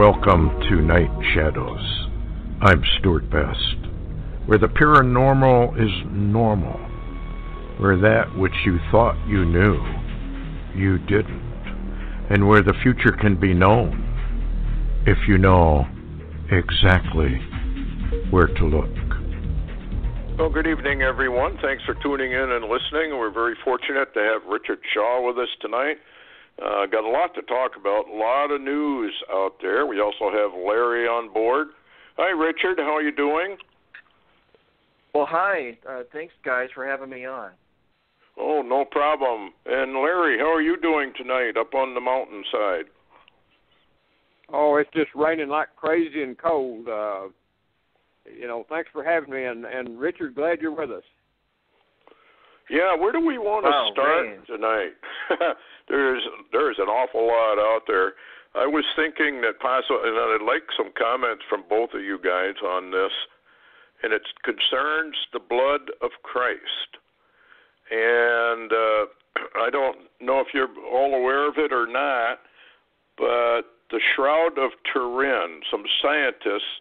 Welcome to Night Shadows. I'm Stewart Best, where the paranormal is normal, where that which you thought you knew, you didn't, and where the future can be known if you know exactly where to look. Well, good evening, everyone. Thanks for tuning in and listening. We're very fortunate to have Richard Shaw with us tonight. Got a lot to talk about, a lot of news out there. We also have Larry on board. Hi, Richard. How are you doing? Well, hi. Thanks, guys, for having me on. Oh, no problem. And Larry, how are you doing tonight up on the mountainside? Oh, it's just raining like crazy and cold. Thanks for having me. And Richard, glad you're with us. Yeah, where do we want to start tonight? There's an awful lot out there. I was thinking that possibly, and I'd like some comments from both of you guys on this, and it concerns the blood of Christ. And I don't know if you're all aware of it or not, but the Shroud of Turin, some scientists,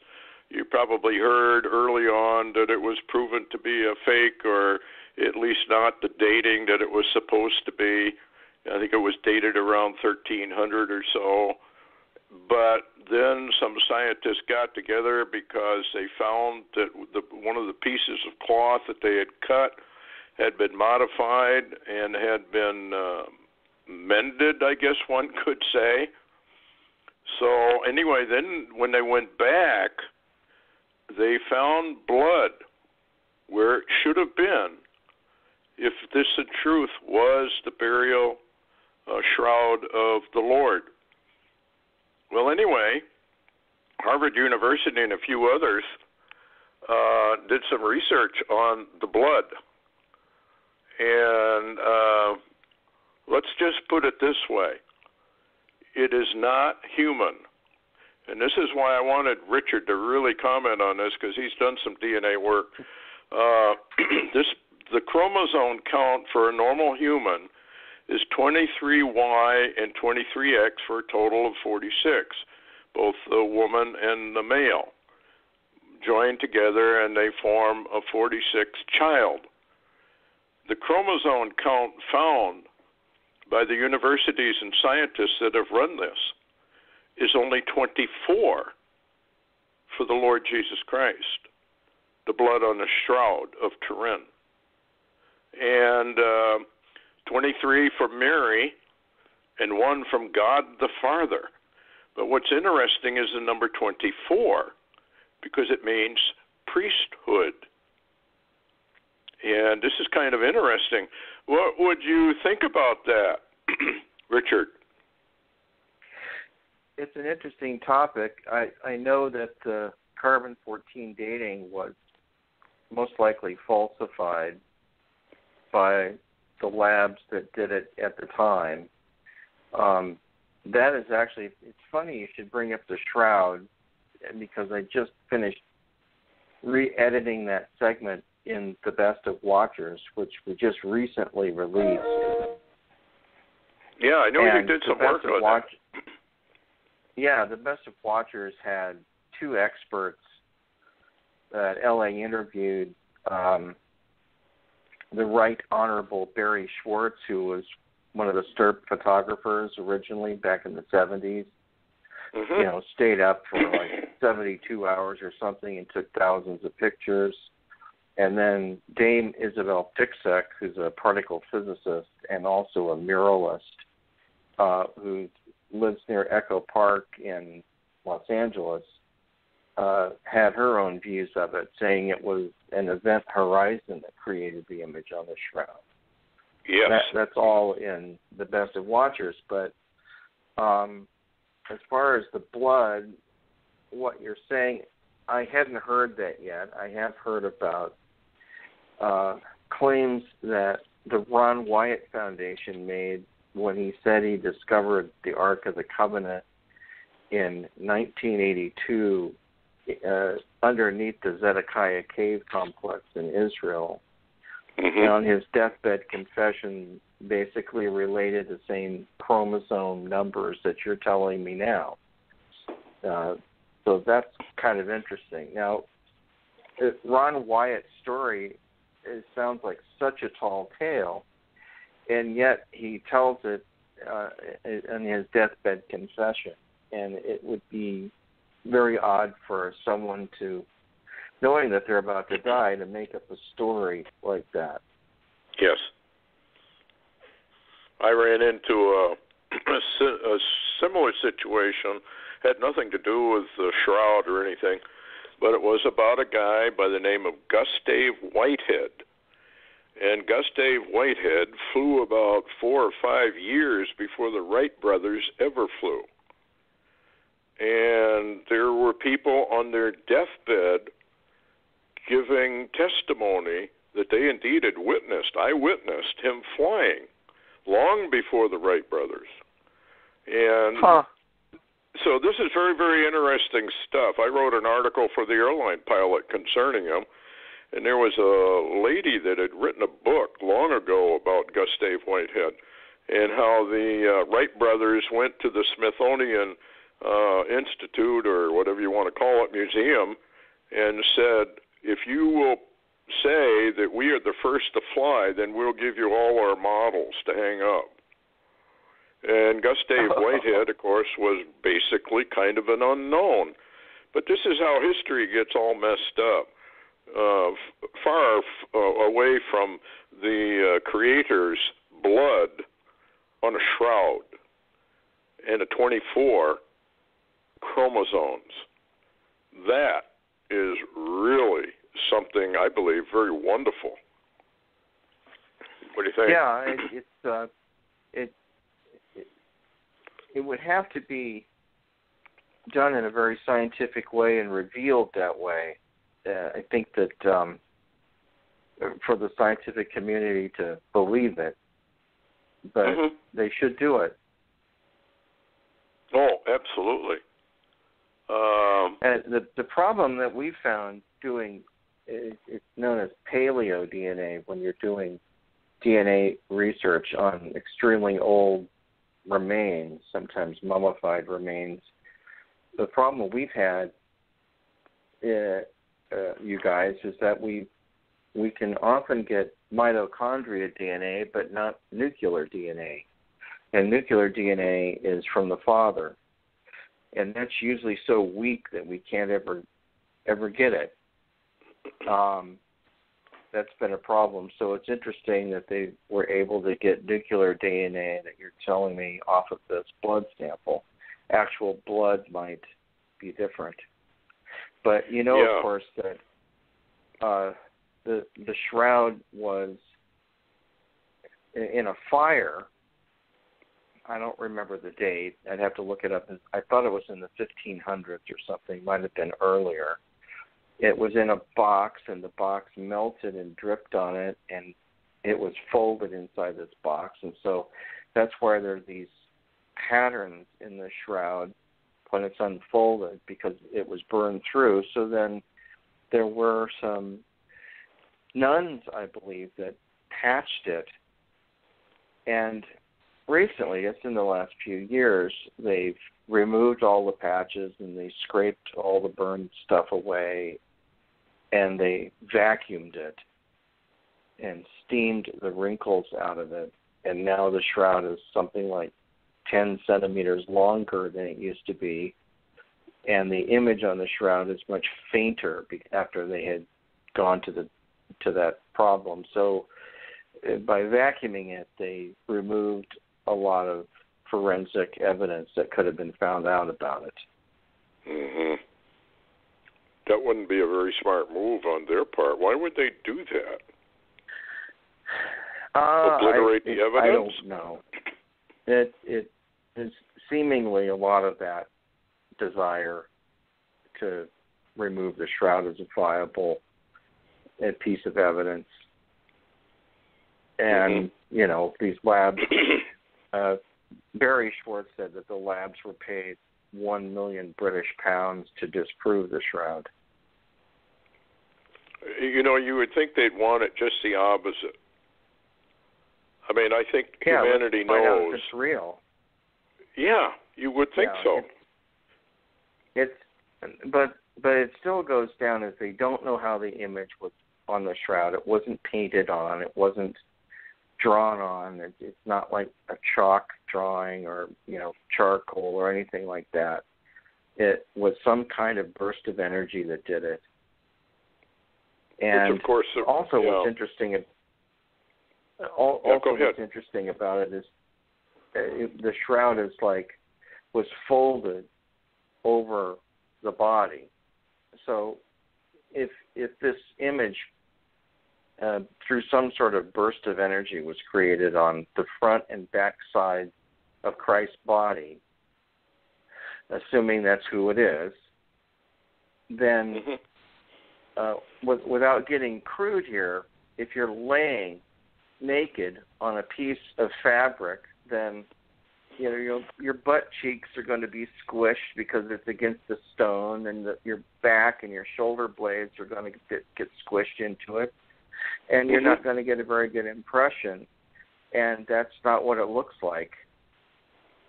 you probably heard early on that it was proven to be a fake, or at least not the dating that it was supposed to be. I think it was dated around 1300 or so. But then some scientists got together because they found that one of the pieces of cloth that they had cut had been modified and had been mended, I guess one could say. So anyway, then when they went back, they found blood where it should have been if this in truth was the burial shroud of the Lord. Well, anyway, Harvard University and a few others did some research on the blood. And let's just put it this way. It is not human. And this is why I wanted Richard to really comment on this, because he's done some DNA work. The chromosome count for a normal human is 23Y and 23X for a total of 46, both the woman and the male join together and they form a 46th child. The chromosome count found by the universities and scientists that have run this is only 24 for the Lord Jesus Christ, the blood on the Shroud of Turin, and 23 for Mary, and 1 from God the Father. But what's interesting is the number 24, because it means priesthood. And this is kind of interesting. What would you think about that, Richard? It's an interesting topic. I know that carbon-14 dating was most likely falsified by the labs that did it at the time. That is actually, it's funny you should bring up the Shroud, because I just finished re-editing that segment in The Best of Watchers, which we just recently released. Yeah, I know you did some work on that. Yeah, The Best of Watchers had 2 experts that LA interviewed, the Right Honorable Barry Schwartz, who was one of the STERP photographers originally back in the 70s, stayed up for like 72 hours or something and took thousands of pictures. And then Dame Isabel Pixek, who's a particle physicist and also a muralist, who lives near Echo Park in Los Angeles, had her own views of it, saying it was an event horizon that created the image on the Shroud. Yes. That's all in The Best of Watchers. But as far as the blood, what you're saying, I hadn't heard that yet. I have heard about claims that the Ron Wyatt Foundation made when he said he discovered the Ark of the Covenant in 1982 underneath the Zedekiah Cave complex in Israel. And on his deathbed confession, basically related the same chromosome numbers that you're telling me now. So that's kind of interesting. Now, Ron Wyatt's story sounds like such a tall tale, and yet he tells it in his deathbed confession. And it would be very odd for someone to, knowing that they're about to die, to make up a story like that. Yes. I ran into a similar situation. Had nothing to do with the Shroud or anything, but it was about a guy by the name of Gustave Whitehead. And Gustave Whitehead flew about 4 or 5 years before the Wright brothers ever flew. And there were people on their deathbed giving testimony that they indeed had witnessed. I witnessed him flying long before the Wright brothers. And so this is very, very interesting stuff. I wrote an article for the airline pilot concerning him, and there was a lady that had written a book long ago about Gustave Whitehead and how the Wright brothers went to the Smithsonian Institute, or whatever you want to call it, museum, and said, if you will say that we are the first to fly, then we'll give you all our models to hang up. And Gustave Whitehead, of course, was basically kind of an unknown. But this is how history gets all messed up. Far away from the creator's blood on a shroud and a 24 chromosomes. That is really something, I believe, very wonderful. What do you think? Yeah, it would have to be done in a very scientific way and revealed that way. I think that for the scientific community to believe it, but they should do it. Oh, absolutely. And the problem that we found doing, it's known as paleo DNA, when you're doing DNA research on extremely old remains, sometimes mummified remains. The problem we've had, you guys, is that we can often get mitochondria DNA, but not nuclear DNA. And nuclear DNA is from the father. And that's usually so weak that we can't ever get it. That's been a problem. So it's interesting that they were able to get nuclear DNA that you're telling me off of this blood sample. Actual blood might be different. But you know, of course, that the Shroud was in a fire. I don't remember the date. I'd have to look it up. I thought it was in the 1500s or something. Might have been earlier. It was in a box, and the box melted and dripped on it, and it was folded inside this box. And so that's why there are these patterns in the Shroud when it's unfolded, because it was burned through. So then there were some nuns, I believe, that patched it. And recently, it's in the last few years, they've removed all the patches and they scraped all the burned stuff away, and they vacuumed it and steamed the wrinkles out of it. And now the Shroud is something like 10 centimeters longer than it used to be. And the image on the Shroud is much fainter after they had gone to that problem. So by vacuuming it, they removed a lot of forensic evidence that could have been found out about it. Mm-hmm. That wouldn't be a very smart move on their part. Why would they do that? Obliterate the evidence? I don't know. It is seemingly a lot of that desire to remove the Shroud as a viable piece of evidence. And, you know, these labs, Barry Schwartz said that the labs were paid £1 million British pounds to disprove the Shroud. You know, you would think they'd want it just the opposite. I mean, I think humanity knows. It's real. Yeah, you would think so. But it still goes down as they don't know how the image was on the shroud. It wasn't painted on. It wasn't drawn on. It's not like a chalk drawing or charcoal or anything like that. It was some kind of burst of energy that did it. And which, of course, also what's interesting. What's interesting about it is the shroud was folded over the body. So if this image through some sort of burst of energy was created on the front and back side of Christ's body, assuming that's who it is, then without getting crude here, if you're laying naked on a piece of fabric, then your butt cheeks are going to be squished because it's against the stone, and your back and your shoulder blades are going to get squished into it, and you're not going to get a very good impression. And that's not what it looks like.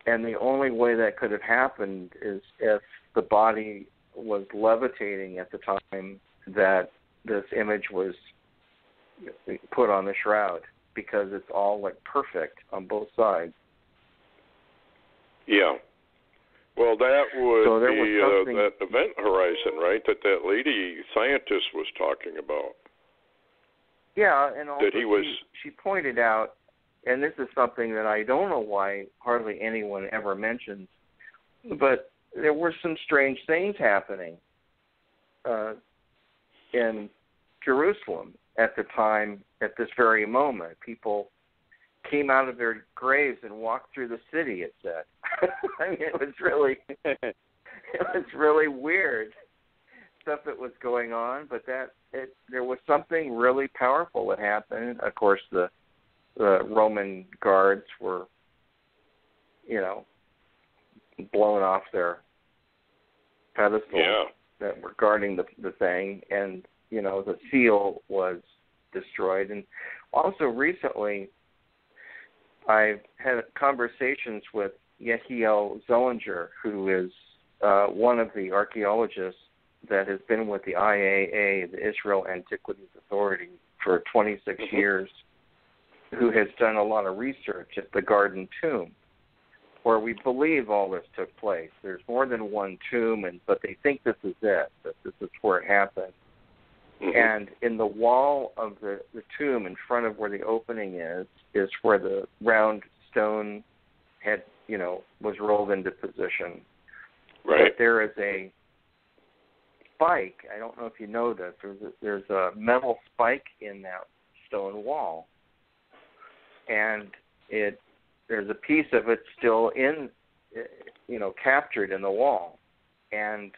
And the only way that could have happened is if the body was levitating at the time that this image was put on the shroud, because it's all perfect on both sides. Yeah. Well, that would be that event horizon, right, that lady scientist was talking about. Yeah, and also that she pointed out, and this is something that I don't know why hardly anyone ever mentions, but there were some strange things happening in Jerusalem at the time, at this very moment. People came out of their graves and walked through the city, it said. I mean, it was really weird stuff that was going on, but there was something really powerful that happened. Of course, the Roman guards were, blown off their pedestal that were guarding the thing, and the seal was destroyed. And also recently, I've had conversations with Yehiel Zellinger, who is one of the archaeologists that has been with the IAA, the Israel Antiquities Authority, for 26 years, who has done a lot of research at the Garden Tomb, where we believe all this took place. There's more than one tomb, but they think this is it, that this is where it happened. And in the wall of the tomb, in front of where the opening is where the round stone had, was rolled into position. Right. But there is a spike. I don't know if you know this. There's a metal spike in that stone wall, and there's a piece of it still in, captured in the wall. And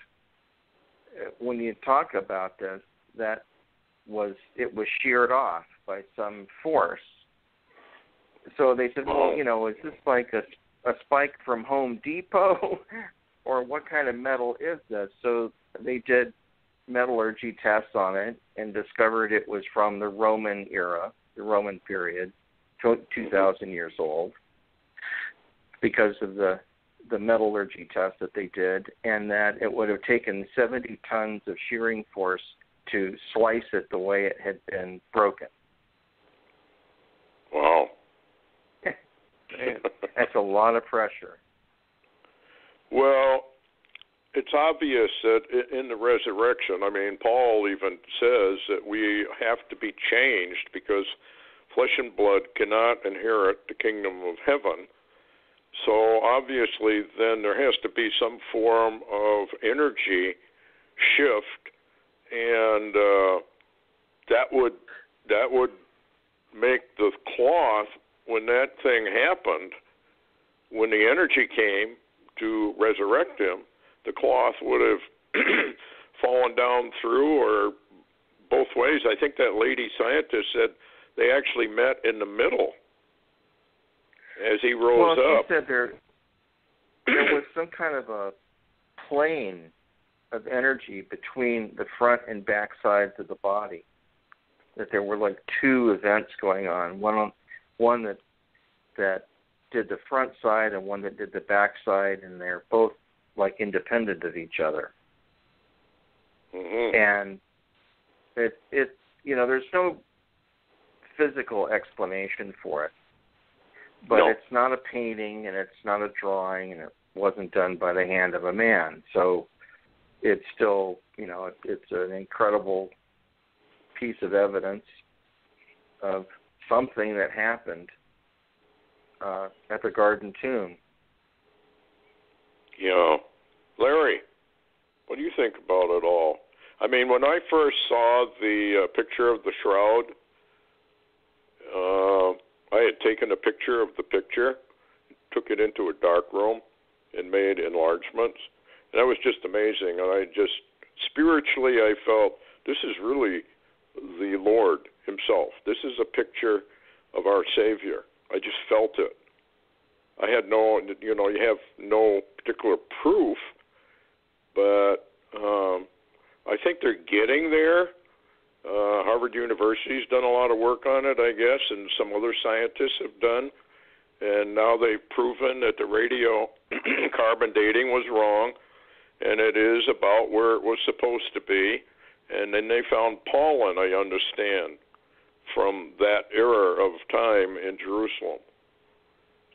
when you talk about this, it was sheared off by some force. So they said, well, is this like a spike from Home Depot, or what kind of metal is this? So they did metallurgy tests on it and discovered it was from the Roman era, the Roman period, 2,000 years old, because of the metallurgy test that they did, and that it would have taken 70 tons of shearing force to slice it the way it had been broken. Wow. That's a lot of pressure. Well, it's obvious that in the resurrection, Paul even says that we have to be changed because flesh and blood cannot inherit the kingdom of heaven. So obviously then there has to be some form of energy shift, and that would make the cloth, when that thing happened, when the energy came to resurrect him, the cloth would have fallen down through, or both ways. I think that lady scientist said they actually met in the middle as he rose up. She said there was some kind of a plane of energy between the front and back sides of the body, that there were like two events going on, one that did the front side and one that did the back side, and they're both like independent of each other. Mm-hmm. And it there's no physical explanation for it. But No. It's not a painting, and it's not a drawing, and it wasn't done by the hand of a man. So it's still, it's an incredible piece of evidence of something that happened at the Garden Tomb. Yeah. Larry, what do you think about it all? I mean, when I first saw the picture of the shroud, I had taken a picture of the picture, took it into a dark room, and made enlargements. And that was just amazing. And spiritually, I felt this is really the Lord himself. This is a picture of our Savior. I just felt it. I had you have no particular proof, but I think they're getting there. Harvard University's done a lot of work on it, I guess, and some other scientists have done. And now they've proven that the radio carbon dating was wrong, and it is about where it was supposed to be. And then they found pollen, I understand, from that era of time in Jerusalem.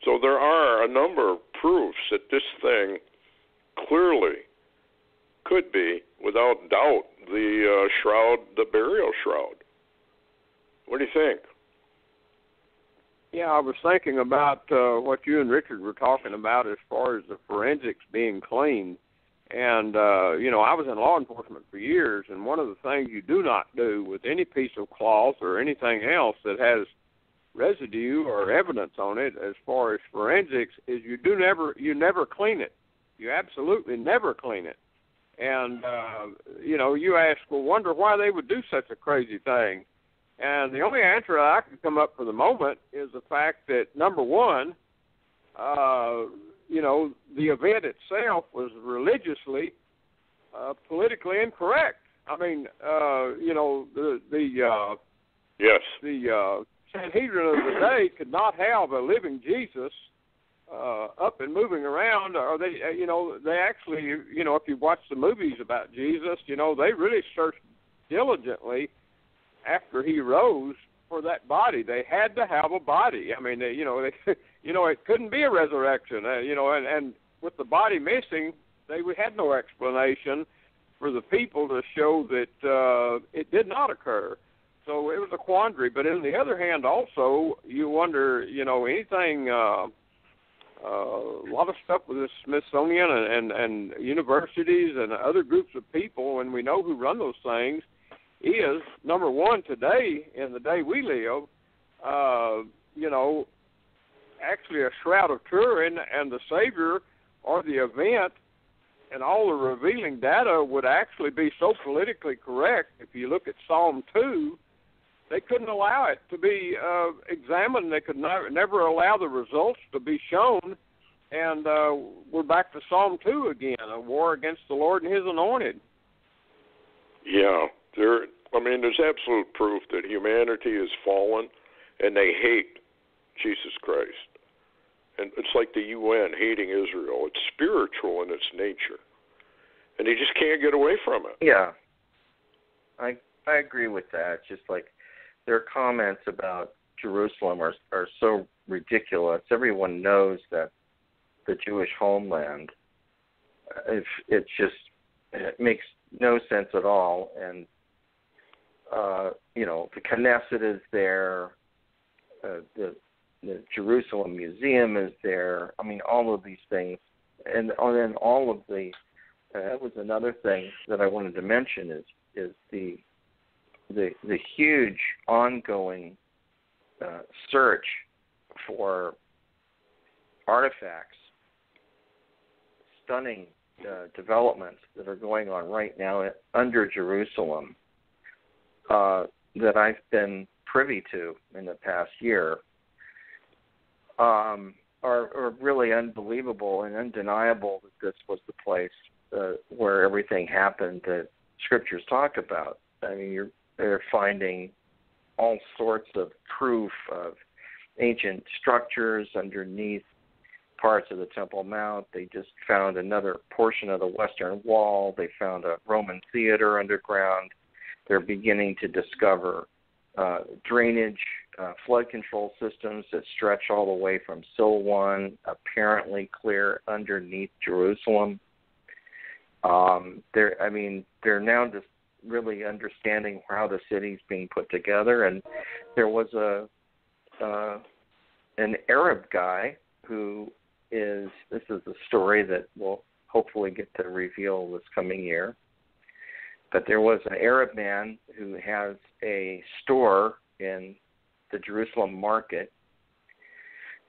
So there are a number of proofs that this thing clearly could be, without doubt, the shroud, the burial shroud. What do you think? Yeah, I was thinking about what you and Richard were talking about as far as the forensics being clean. And, I was in law enforcement for years, and one of the things you do not do with any piece of cloth or anything else that has residue or evidence on it as far as forensics is you never clean it. You absolutely never clean it. And, you ask, well, wonder why they would do such a crazy thing. And the only answer I can come up for the moment is the fact that, number one, the event itself was religiously, politically incorrect. I mean, yes, the Sanhedrin of the day could not have a living Jesus up and moving around, or they actually, if you watch the movies about Jesus, they really searched diligently after he rose for that body. They had to have a body. I mean, it couldn't be a resurrection, and with the body missing, they had no explanation for the people to show that it did not occur. So it was a quandary. But on the other hand, also, you wonder, anything, a lot of stuff with the Smithsonian and universities and other groups of people, and we know who run those things, is, number one, today, in the day we live, actually a Shroud of Turin and the Savior or the event and all the revealing data would actually be so politically correct. If you look at Psalm 2, they couldn't allow it to be examined. They could never allow the results to be shown. And we're back to Psalm 2 again, a war against the Lord and his anointed. Yeah, there's absolute proof that humanity has fallen, and they hate Jesus Christ. And it's like the UN hating Israel. It's spiritual in its nature, and they just can't get away from it. Yeah, I agree with that. Just like their comments about Jerusalem are so ridiculous. Everyone knows that the Jewish homeland, it makes no sense at all. And the Knesset is there, the Jerusalem Museum is there. I mean, all of these things, and then all of the. That was another thing that I wanted to mention is the huge ongoing search for artifacts, stunning developments that are going on right now under Jerusalem that I've been privy to in the past year are really unbelievable and undeniable that this was the place where everything happened that scriptures talk about. I mean, they're finding all sorts of proof of ancient structures underneath parts of the Temple Mount. They just found another portion of the Western Wall. They found a Roman theater underground. They're beginning to discover drainage, flood control systems that stretch all the way from Silwan, apparently clear underneath Jerusalem. They're now just really understanding how the city's being put together. And there was an Arab guy who this is a story that we'll hopefully get to reveal this coming year. But there was an Arab man who has a store in the Jerusalem market.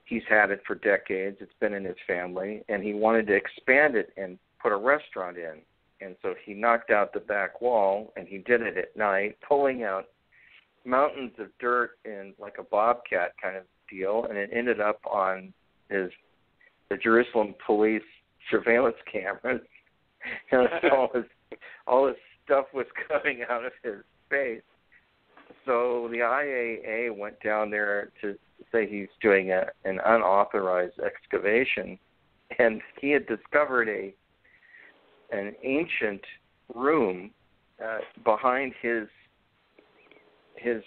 He's had it for decades. It's been in his family. And he wanted to expand it and put a restaurant in. And so he knocked out the back wall, and he did it at night, pulling out mountains of dirt in like a bobcat kind of deal, and it ended up on the Jerusalem police surveillance cameras. And all this stuff was coming out of his face. So the IAA went down there to say he's doing an unauthorized excavation, and he had discovered an ancient room behind his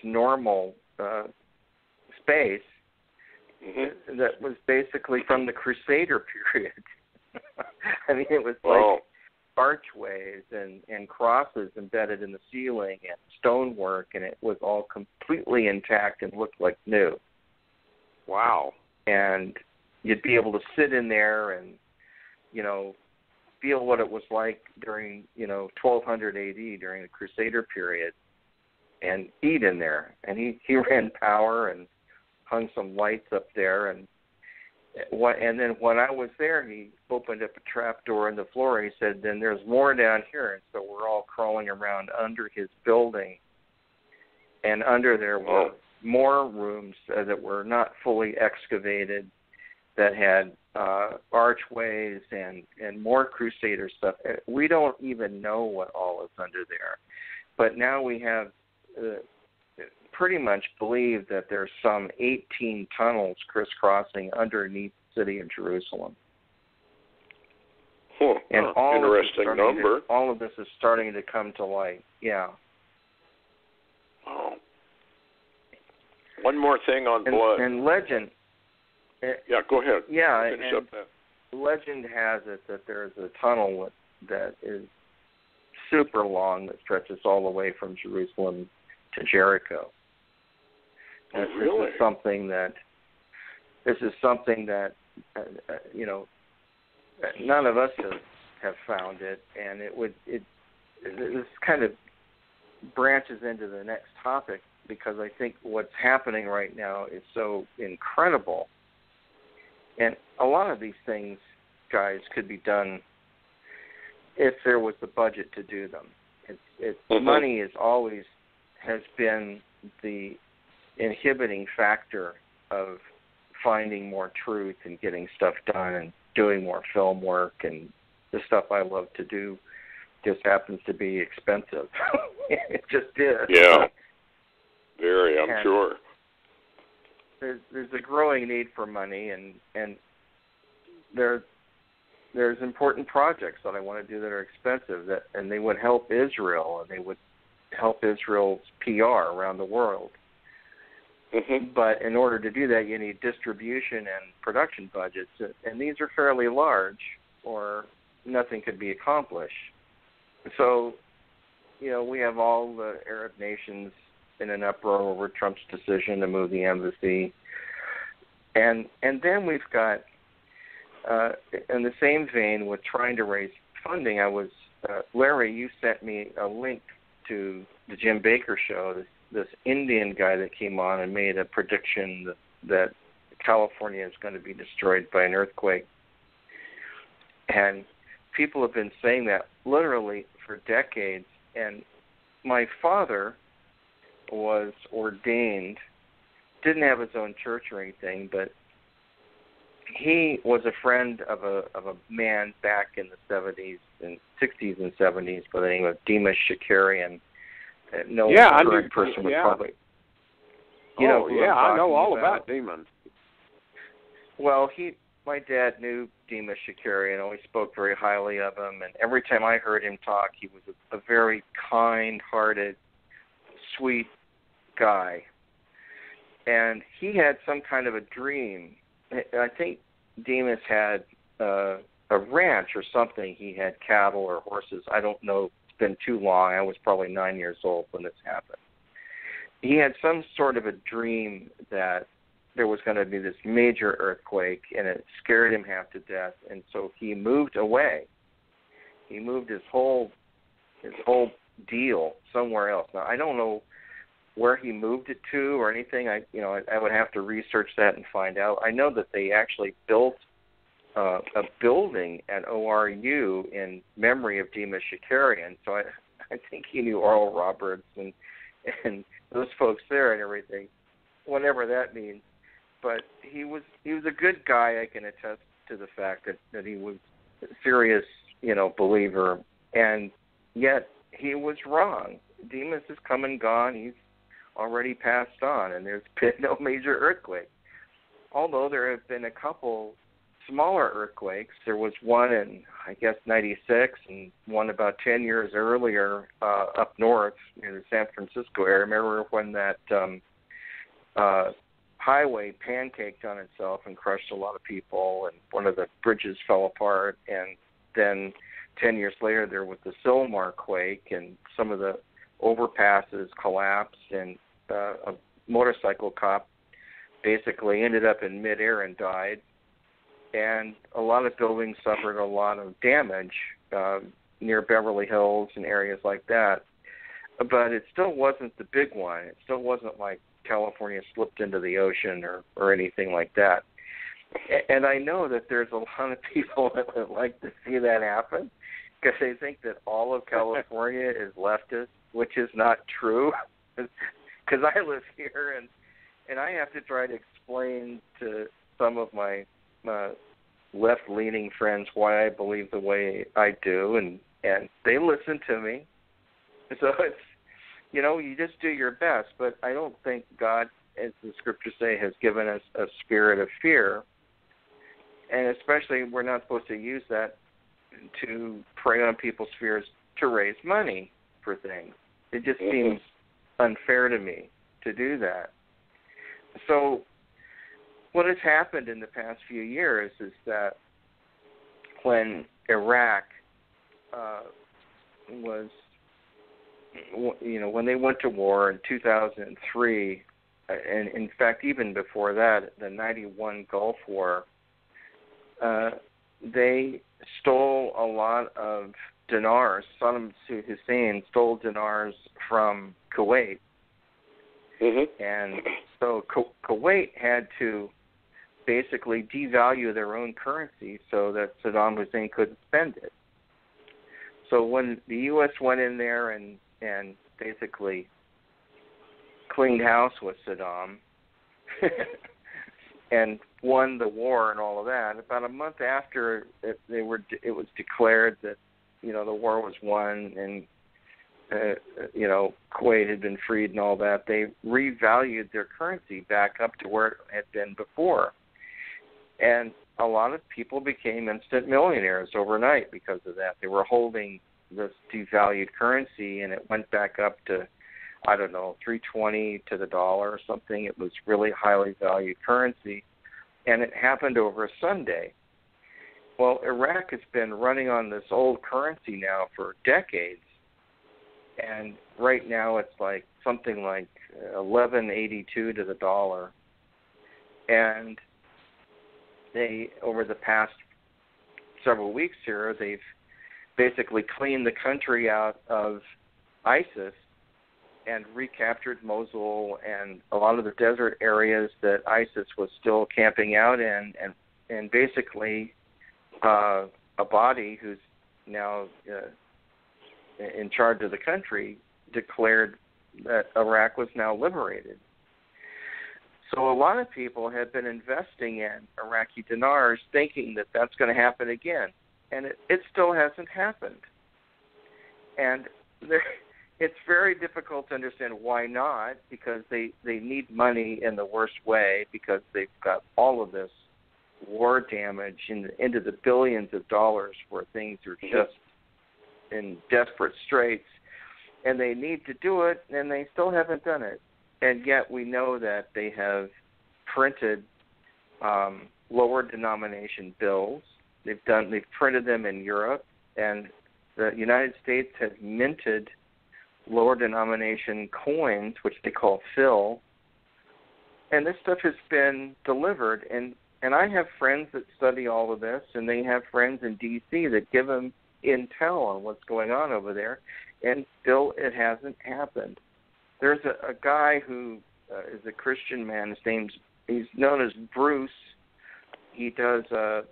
normal space that was basically from the Crusader period. I mean, it was like archways and crosses embedded in the ceiling and stonework, and it was all completely intact and looked like new. Wow. And you'd be able to sit in there and, feel what it was like during, 1200 AD, during the Crusader period, and eat in there. And he ran power and hung some lights up there. And then when I was there, he opened up a trap door in the floor. And he said, then there's more down here. And so we're all crawling around under his building. And under there were more rooms that were not fully excavated, that had archways and more Crusader stuff. We don't even know what all is under there. But now we have pretty much believe that there's some 18 tunnels crisscrossing underneath the city of Jerusalem. And interesting number. All of this is starting to come to light. Yeah. Oh. One more thing on blood. And legend. Yeah, go ahead. Yeah, finish and up that. Legend has it that there's a tunnel that is super long that stretches all the way from Jerusalem to Jericho. And really? This is something that none of us have found it, and this kind of branches into the next topic, because I think what's happening right now is so incredible. And a lot of these things, guys, could be done if there was the budget to do them. Money has been the inhibiting factor of finding more truth and getting stuff done and doing more film work, and the stuff I love to do just happens to be expensive. It just is. Yeah. Very, I'm sure. There's a growing need for money, and there's important projects that I want to do that are expensive, and they would help Israel, and they would help Israel's PR around the world. Mm-hmm. But in order to do that, you need distribution and production budgets, and these are fairly large, or nothing could be accomplished. So, we have all the Arab nations in an uproar over Trump's decision to move the embassy. And then we've got, in the same vein with trying to raise funding, Larry, you sent me a link to the Jim Baker show, this Indian guy that came on and made a prediction that California is going to be destroyed by an earthquake. And people have been saying that literally for decades. And my father was ordained, didn't have his own church or anything, but he was a friend of a man back in the 60s and 70s by the name of Demas Shakarian. No current person would probably. I know all about Demas. Well, he my dad knew Demas Shakarian, always spoke very highly of him, and every time I heard him talk, he was a very kind-hearted, sweet guy. And he had some kind of a dream. I think Demas had a ranch or something. He had cattle or horses. I don't know. It's been too long. I was probably 9 years old when this happened. He had some sort of a dream that there was going to be this major earthquake, and it scared him half to death, and so he moved away. He moved his whole deal somewhere else. Now, I don't know where he moved it to or anything. I would have to research that and find out. I know that they actually built a building at ORU in memory of Demas Shakarian, so I think he knew Oral Roberts and those folks there and everything, whatever that means. But he was a good guy. I can attest to the fact that he was a serious, believer, and yet he was wrong. Demas has come and gone. He's already passed on, and there's been no major earthquake. Although there have been a couple smaller earthquakes. There was one in, I guess, 96, and one about 10 years earlier up north near the San Francisco area. Remember when that highway pancaked on itself and crushed a lot of people, and one of the bridges fell apart, and then 10 years later there was the Sylmar quake, and some of the overpasses collapsed, and a motorcycle cop basically ended up in midair and died, and a lot of buildings suffered a lot of damage near Beverly Hills and areas like that. But it still wasn't the big one. It still wasn't like California slipped into the ocean or anything like that. And I know that there's a lot of people that would like to see that happen because they think that all of California is leftist, which is not true. Because I live here and I have to try to explain to some of my left-leaning friends why I believe the way I do, and they listen to me. So it's, you just do your best, but I don't think God, as the scriptures say, has given us a spirit of fear, and especially we're not supposed to use that to prey on people's fears to raise money for things. It just seems unfair to me to do that. So what has happened in the past few years is that when Iraq was, when they went to war in 2003, and in fact even before that, the 91 Gulf War, they stole a lot of dinars. Saddam Hussein stole dinars from Kuwait. And so Kuwait had to basically devalue their own currency so that Saddam Hussein couldn't spend it. So when the U.S. went in there and basically cleaned house with Saddam and won the war and all of that, about a month after it was declared that the war was won and Kuwait had been freed and all that, they revalued their currency back up to where it had been before. And a lot of people became instant millionaires overnight because of that. They were holding this devalued currency, and it went back up to, I don't know, $3.20 to the dollar or something. It was really highly valued currency, and it happened over a Sunday. Well, Iraq has been running on this old currency now for decades, and right now it's like something like $11.82 to the dollar. And they, over the past several weeks here, they've basically cleaned the country out of ISIS and recaptured Mosul and a lot of the desert areas that ISIS was still camping out in, and basically Abadi, who's now in charge of the country, declared that Iraq was now liberated. So a lot of people have been investing in Iraqi dinars thinking that that's going to happen again, and it still hasn't happened. And it's very difficult to understand why not, because they need money in the worst way, because they've got all of this war damage into the billions of dollars where things are just in desperate straits, and they need to do it, and they still haven't done it. And yet we know that they have printed lower denomination bills. They've printed them in Europe, and the United States has minted lower denomination coins, which they call fill. And this stuff has been delivered, and I have friends that study all of this, and they have friends in D.C. that give them intel on what's going on over there, and still it hasn't happened. There's a guy who is a Christian man. He's known as Bruce. He does a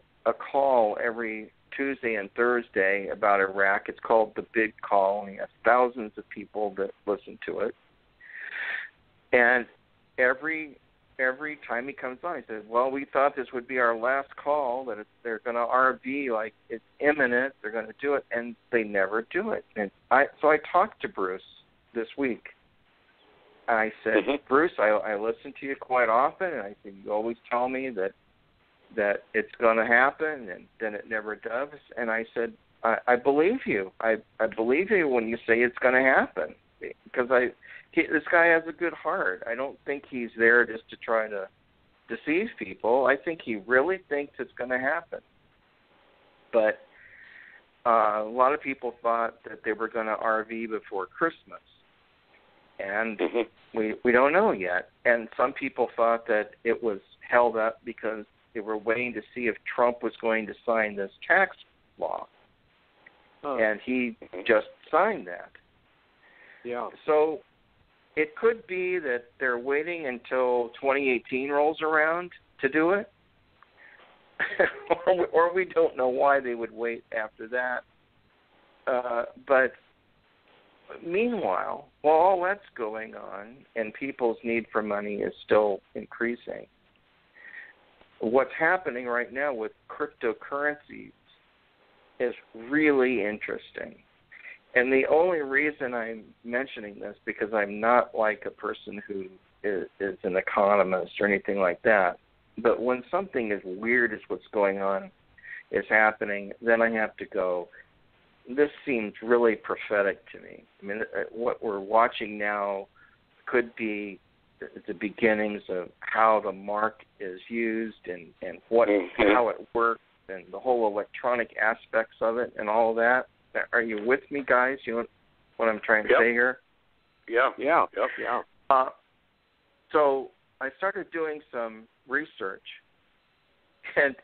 call every Tuesday and Thursday about Iraq. It's called The Big Call, and he has thousands of people that listen to it. And every time he comes on, he says, well, we thought this would be our last call, that they're going to RV, like it's imminent, they're going to do it, and they never do it. And so I talked to Bruce this week. I said, Bruce, I listen to you quite often, and I said, you always tell me that it's going to happen, and then it never does. And I said, I believe you. I believe you when you say it's going to happen, because this guy has a good heart. I don't think he's there just to try to deceive people. I think he really thinks it's going to happen. But a lot of people thought that they were going to RV before Christmas. And we don't know yet. And some people thought that it was held up because they were waiting to see if Trump was going to sign this tax law. And he just signed that. Yeah. So it could be that they're waiting until 2018 rolls around to do it. or we don't know why they would wait after that. But meanwhile, while all that's going on and people's need for money is still increasing, what's happening right now with cryptocurrencies is really interesting. And the only reason I'm mentioning this, because I'm not like a person who is an economist or anything like that, but when something as weird as what's going on is happening, then I have to go, this seems really prophetic to me. I mean, what we're watching now could be the beginnings of how the mark is used and how it works and the whole electronic aspects of it and all that. Are you with me, guys? You know what I'm trying to say here? Yeah. So I started doing some research, and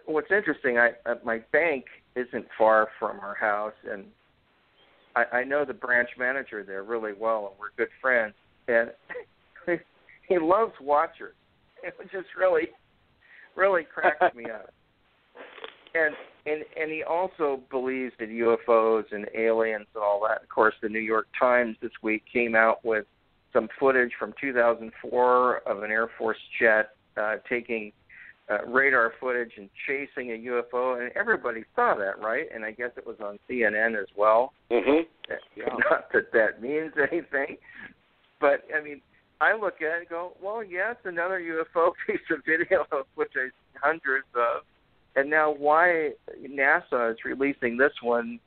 what's interesting, my bank isn't far from our house, and I know the branch manager there really well, and we're good friends, and he loves watchers, which just really cracks me up. And he also believes in UFOs and aliens and all that. Of course, the New York Times this week came out with some footage from 2004 of an Air Force jet taking radar footage and chasing a UFO, and everybody saw that, right? And I guess it was on CNN as well. Not that means anything, but I mean, I look at it and go, well, yeah, it's another UFO piece of video, of which there's hundreds of. And now why NASA is releasing this one,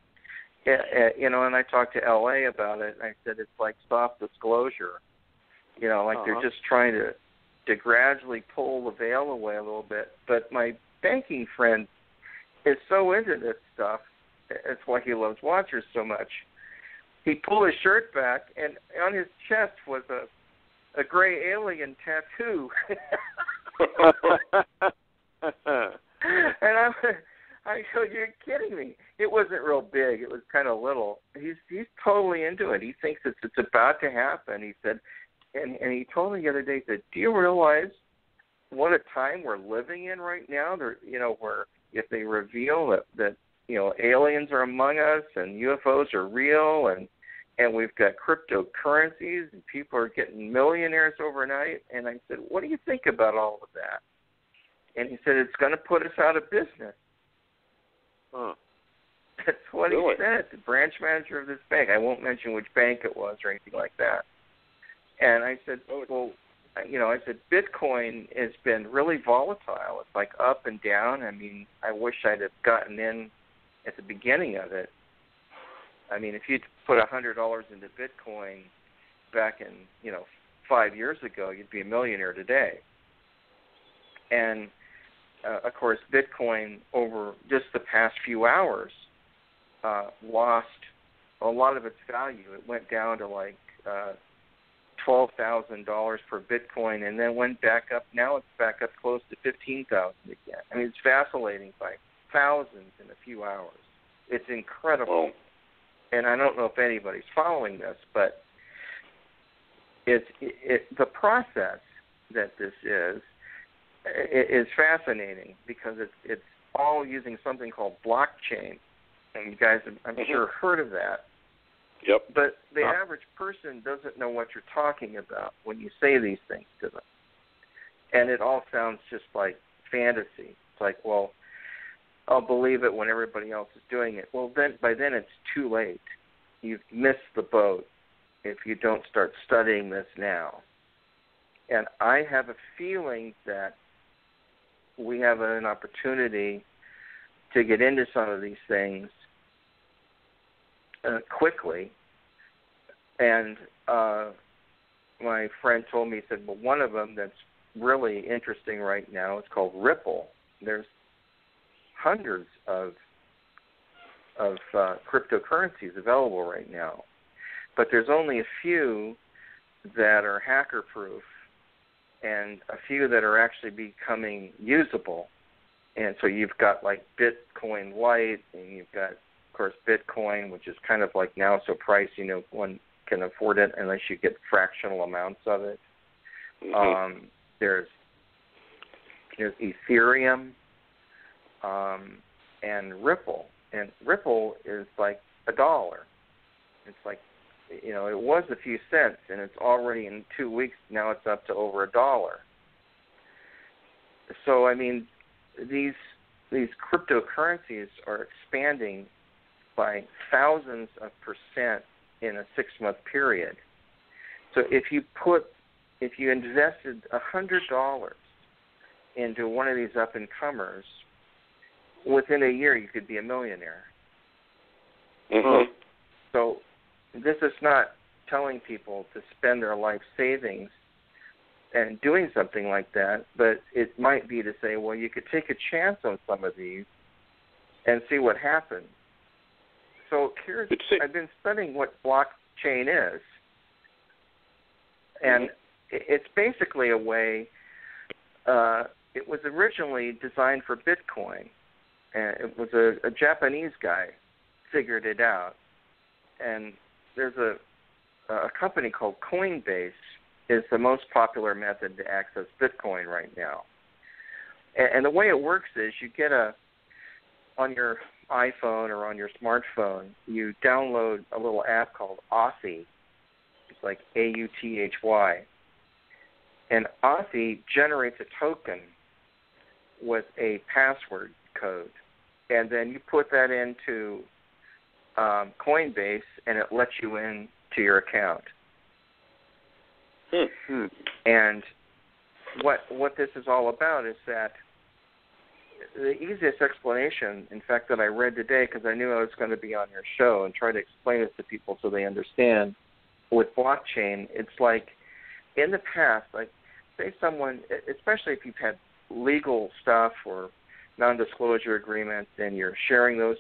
and I talked to LA about it, and I said it's like soft disclosure. Like they're just trying to gradually pull the veil away a little bit. But my banking friend is so into this stuff, that's why he loves watchers so much. He pulled his shirt back, and on his chest was a gray alien tattoo. And I go, you're kidding me. It wasn't real big. It was kind of little. He's totally into it. He thinks it's about to happen. He said, and he told me the other day, he said, do you realize what a time we're living in right now? Where if they reveal that aliens are among us and UFOs are real and we've got cryptocurrencies and people are getting millionaires overnight. And I said, what do you think about all of that? And he said, it's going to put us out of business. That's what he said, the branch manager of this bank. I won't mention which bank it was or anything like that. And I said, well, I said Bitcoin has been really volatile. It's like up and down. I mean, I wish I'd have gotten in at the beginning of it. I mean, if you'd put $100 into Bitcoin back in, 5 years ago, you'd be a millionaire today. And, of course, Bitcoin over just the past few hours lost a lot of its value. It went down to like $12,000 per Bitcoin and then went back up. Now it's back up close to $15,000 again. I mean, it's vacillating by thousands in a few hours. It's incredible. And I don't know if anybody's following this, but the process that this is fascinating because it's all using something called blockchain. And you guys have, I'm sure, heard of that. Yep. But the average person doesn't know what you're talking about when you say these things to them. And it all sounds just like fantasy. It's like, well, I'll believe it when everybody else is doing it. Well, by then it's too late. You've missed the boat if you don't start studying this now. And I have a feeling that we have an opportunity to get into some of these things quickly. And my friend told me, he said, well, one of them that's really interesting right now is called Ripple. There's hundreds of cryptocurrencies available right now. But there's only a few that are hacker-proof and a few that are actually becoming usable. And so you've got like Bitcoin Lite, and you've got, of course, Bitcoin, which is kind of like now so pricey, one can afford it unless you get fractional amounts of it. Mm-hmm. There's Ethereum and Ripple. And Ripple is like $1. It's like, it was a few cents, and it's already in 2 weeks, now it's up to over $1. So, I mean, these cryptocurrencies are expanding by thousands of percent in a 6-month period. So if you invested $100 into one of these up-and-comers, within a year you could be a millionaire. Mm-hmm. So this is not telling people to spend their life savings and doing something like that, but it might be to say, well, you could take a chance on some of these and see what happens. So I've been studying what blockchain is, and it's basically a way, it was originally designed for Bitcoin, and it was a Japanese guy figured it out, and there's a company called Coinbase is the most popular method to access Bitcoin right now. And the way it works is you get on your iPhone or on your smartphone, you download a little app called Authy. It's like AUTHY. And Authy generates a token with a password code. And then you put that into Coinbase, and it lets you in to your account. Hmm. And what this is all about is that the easiest explanation, in fact, that I read today, because I knew I was going to be on your show and try to explain it to people so they understand, with blockchain, it's like in the past, like say someone, especially if you've had legal stuff or non-disclosure agreements and you're sharing those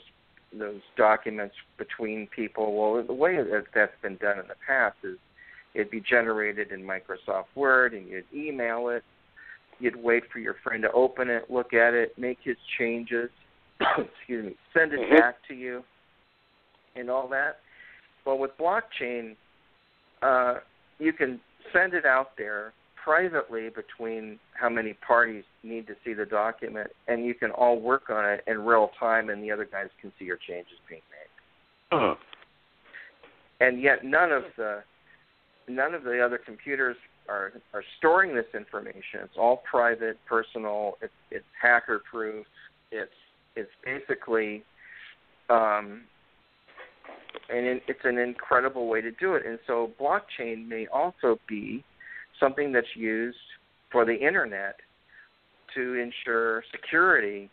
documents between people, well, the way that that's been done in the past is it'd be generated in Microsoft Word, and you'd email it. You'd wait for your friend to open it, look at it, make his changes, send it back to you, and all that. Well, with blockchain, you can send it out there privately between how many parties need to see the document, and you can all work on it in real time, and the other guys can see your changes being made. Uh-huh. And yet none of the other computers are storing this information. It's all private, personal. It's hacker-proof. It's basically, and it's an incredible way to do it. And so blockchain may also be something that's used for the internet to ensure security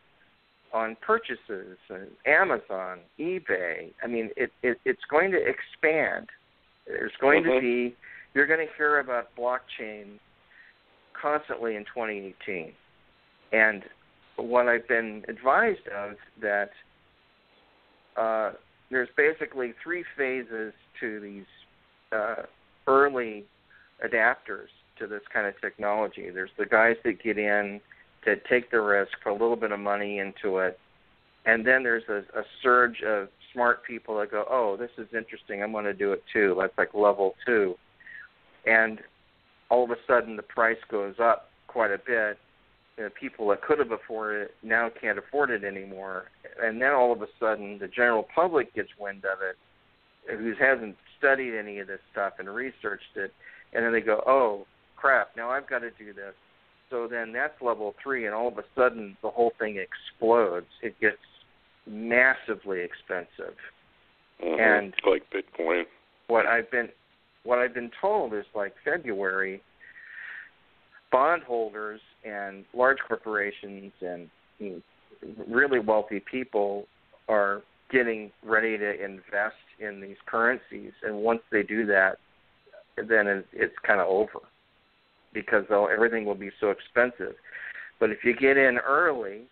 on purchases, Amazon, eBay. I mean, it's going to expand. There's going to be, you're going to hear about blockchain constantly in 2018. And what I've been advised of that there's basically 3 phases to these early adapters to this kind of technology. There's the guys that get in to take the risk, put a little bit of money into it, and then there's a surge of smart people that go, oh, this is interesting, I'm going to do it too. That's like level 2. And all of a sudden the price goes up quite a bit. People that could have afforded it now can't afford it anymore. And then all of a sudden the general public gets wind of it, who hasn't studied any of this stuff and researched it, and then they go, oh, crap, now I've got to do this. So then that's level 3, and all of a sudden the whole thing explodes. It gets massively expensive. And like Bitcoin. What I've been told is, like February, bondholders and large corporations and really wealthy people are getting ready to invest in these currencies, and once they do that, then it's kind of over, because everything will be so expensive. But if you get in early,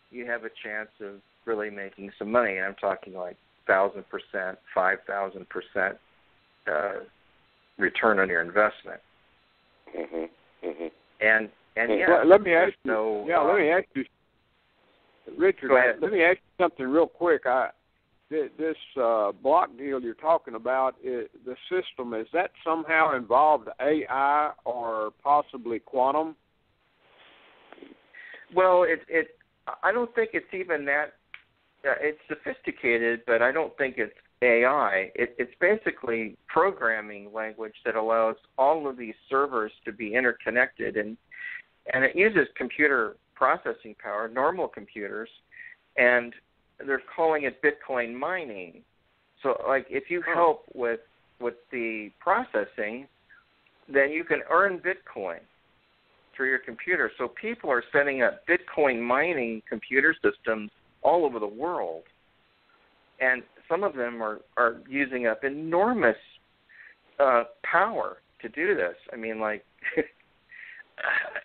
you have a chance of really making some money. And I'm talking like 1,000%, 5,000% return on your investment. And yeah, well, let me ask you. Let me ask you, Richard. Go ahead. Let me ask you something real quick. This block deal you're talking about, the system, is that somehow involved AI or possibly quantum? Well, I don't think it's even that. It's sophisticated, but I don't think it's AI. It's basically programming language that allows all of these servers to be interconnected, and it uses computer processing power, normal computers, and they're calling it Bitcoin mining. So, like, if you help with the processing, then you can earn Bitcoin through your computer. So people are setting up Bitcoin mining computer systems all over the world, and some of them are using up enormous power to do this. I mean, like,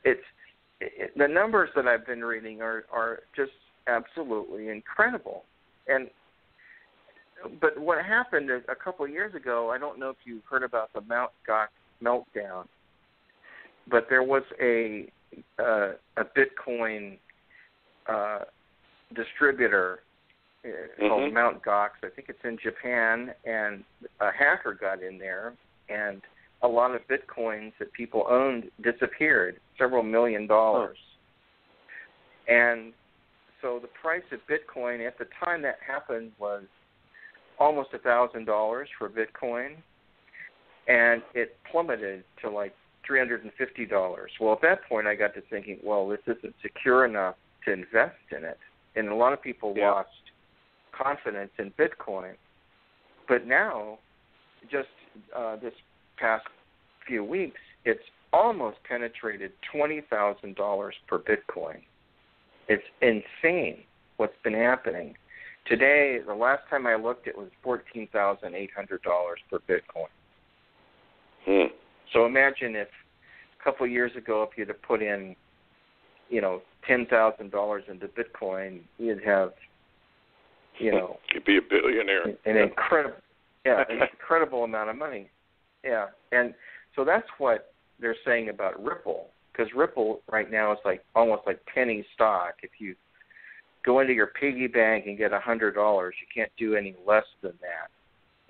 the numbers that I've been reading are just absolutely incredible. But what happened is, a couple of years ago, I don't know if you heard about the Mt. Gox meltdown, but there was a Bitcoin distributor called Mt. Gox. I think it's in Japan, and a hacker got in there, and a lot of Bitcoins that people owned disappeared, several $1 million. And so the price of Bitcoin at the time that happened was almost $1,000 for Bitcoin, and it plummeted to like $350. Well, at that point, I got to thinking, well, this isn't secure enough to invest in it, and a lot of people lost confidence in Bitcoin. But now, just this past few weeks, it's almost penetrated $20,000 per Bitcoin. It's insane what's been happening. Today, the last time I looked, it was $14,800 per Bitcoin. So imagine if a couple of years ago, if you'd have put in, $10,000 into Bitcoin, you'd have, you'd be a billionaire. An incredible amount of money. Yeah, and so that's what they're saying about Ripple, because Ripple right now is like almost like penny stock. If you go into your piggy bank and get $100, you can't do any less than that.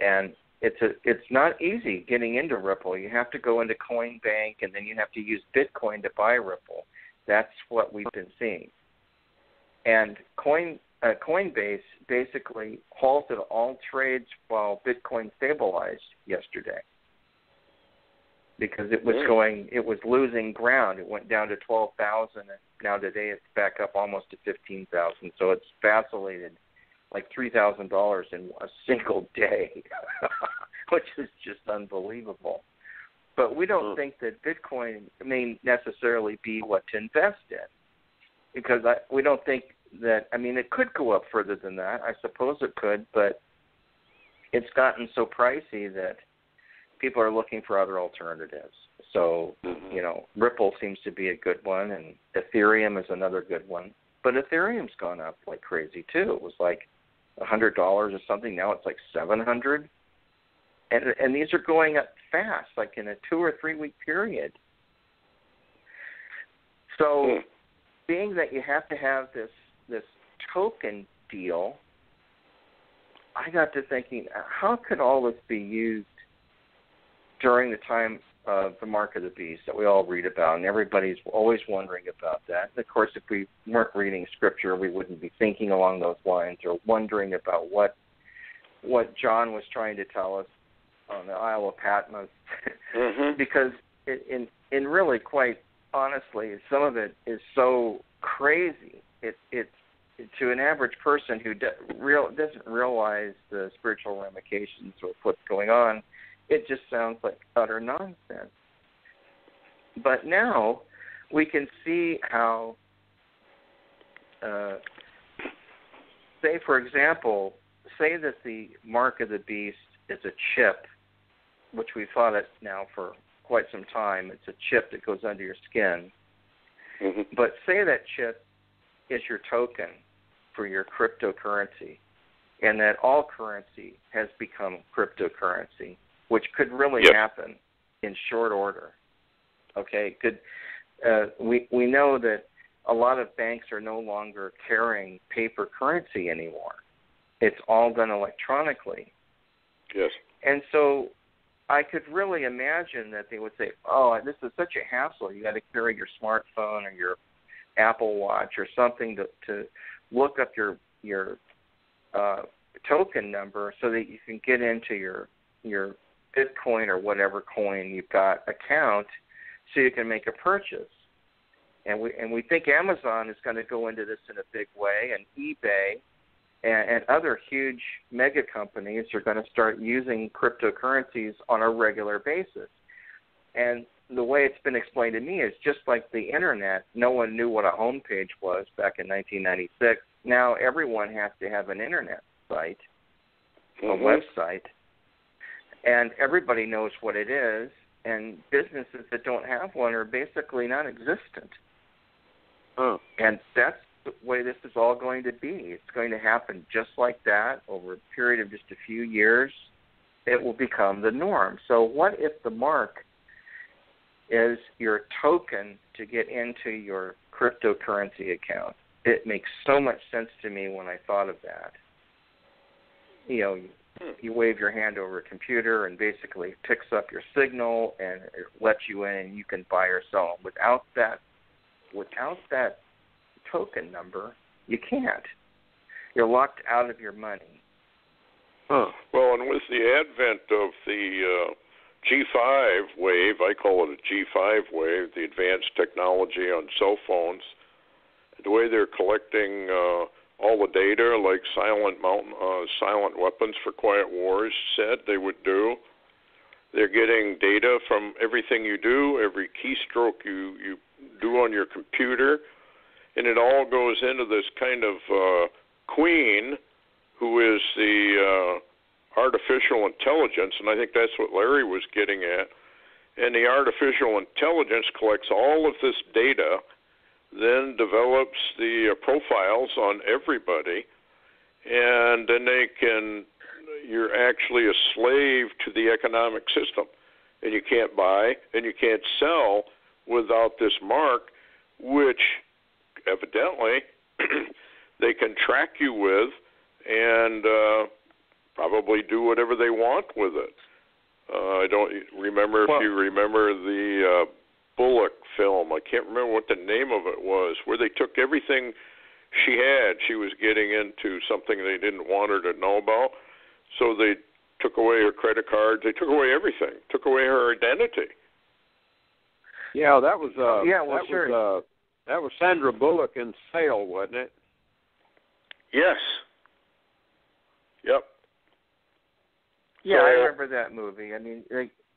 And it's not easy getting into Ripple. You have to go into Coinbank, and then you have to use Bitcoin to buy Ripple. That's what we've been seeing. And Coinbase basically halted all trades while Bitcoin stabilized yesterday, because it was losing ground. It went down to 12,000, and now today it's back up almost to 15,000. So it's vacillated like $3,000 in a single day, which is just unbelievable. But we don't think that Bitcoin may necessarily be what to invest in, because we don't think that, I mean, it could go up further than that. I suppose it could, but it's gotten so pricey that people are looking for other alternatives. So, you know, Ripple seems to be a good one, and Ethereum is another good one. But Ethereum's gone up like crazy, too. It was like $100 or something. Now it's like $700. And these are going up fast, like in a 2 or 3 week period. So, being that you have to have this token deal, I got to thinking, how could all this be used during the time of the mark of the beast that we all read about, and everybody's always wondering about that. And of course, if we weren't reading Scripture, we wouldn't be thinking along those lines or wondering about what John was trying to tell us on the Isle of Patmos, because in really, quite honestly, some of it is so crazy. It's to an average person who doesn't realize the spiritual ramifications of what's going on, it just sounds like utter nonsense. But now we can see how, say, for example, say that the mark of the beast is a chip, which we've thought it now for quite some time. It's a chip that goes under your skin. But say that chip is your token for your cryptocurrency, and that all currency has become cryptocurrency, which could really happen in short order. Okay, we know that a lot of banks are no longer carrying paper currency anymore. It's all done electronically. Yes. And so I could really imagine that they would say, oh, this is such a hassle. You got to carry your smartphone or your Apple Watch or something to look up your token number so that you can get into your Bitcoin or whatever coin you've got account so you can make a purchase. And we think Amazon is going to go into this in a big way, and eBay and other huge mega companies are going to start using cryptocurrencies on a regular basis. And the way it's been explained to me is just like the Internet. No one knew what a homepage was back in 1996. Now everyone has to have an Internet site, a website, and everybody knows what it is, and businesses that don't have one are basically non-existent. And that's the way this is all going to be. It's going to happen just like that over a period of just a few years. It will become the norm. So what if the mark is your token to get into your cryptocurrency account? It makes so much sense to me when I thought of that. You know, you wave your hand over a computer and basically picks up your signal and it lets you in and you can buy or sell. Without that token number, you can't. You're locked out of your money. Well, and with the advent of the G5 wave, I call it a G5 wave, the advanced technology on cell phones, the way they're collecting all the data, like silent weapons for quiet wars said they would do. They're getting data from everything you do, every keystroke you do on your computer, and it all goes into this kind of queen who is the artificial intelligence, and I think that's what Larry was getting at. And the artificial intelligence collects all of this data, then develops the profiles on everybody, and then you're actually a slave to the economic system, and you can't buy and you can't sell without this mark, which evidently they can track you with and probably do whatever they want with it. I don't remember if you remember the Bullock film. I can't remember what the name of it was, where they took everything she had. She was getting into something they didn't want her to know about, so they took away her credit cards. They took away everything, took away her identity. Yeah, that was sure. That was Sandra Bullock in Sale, wasn't it? Yes. Yep. Yeah, I remember that movie. I mean,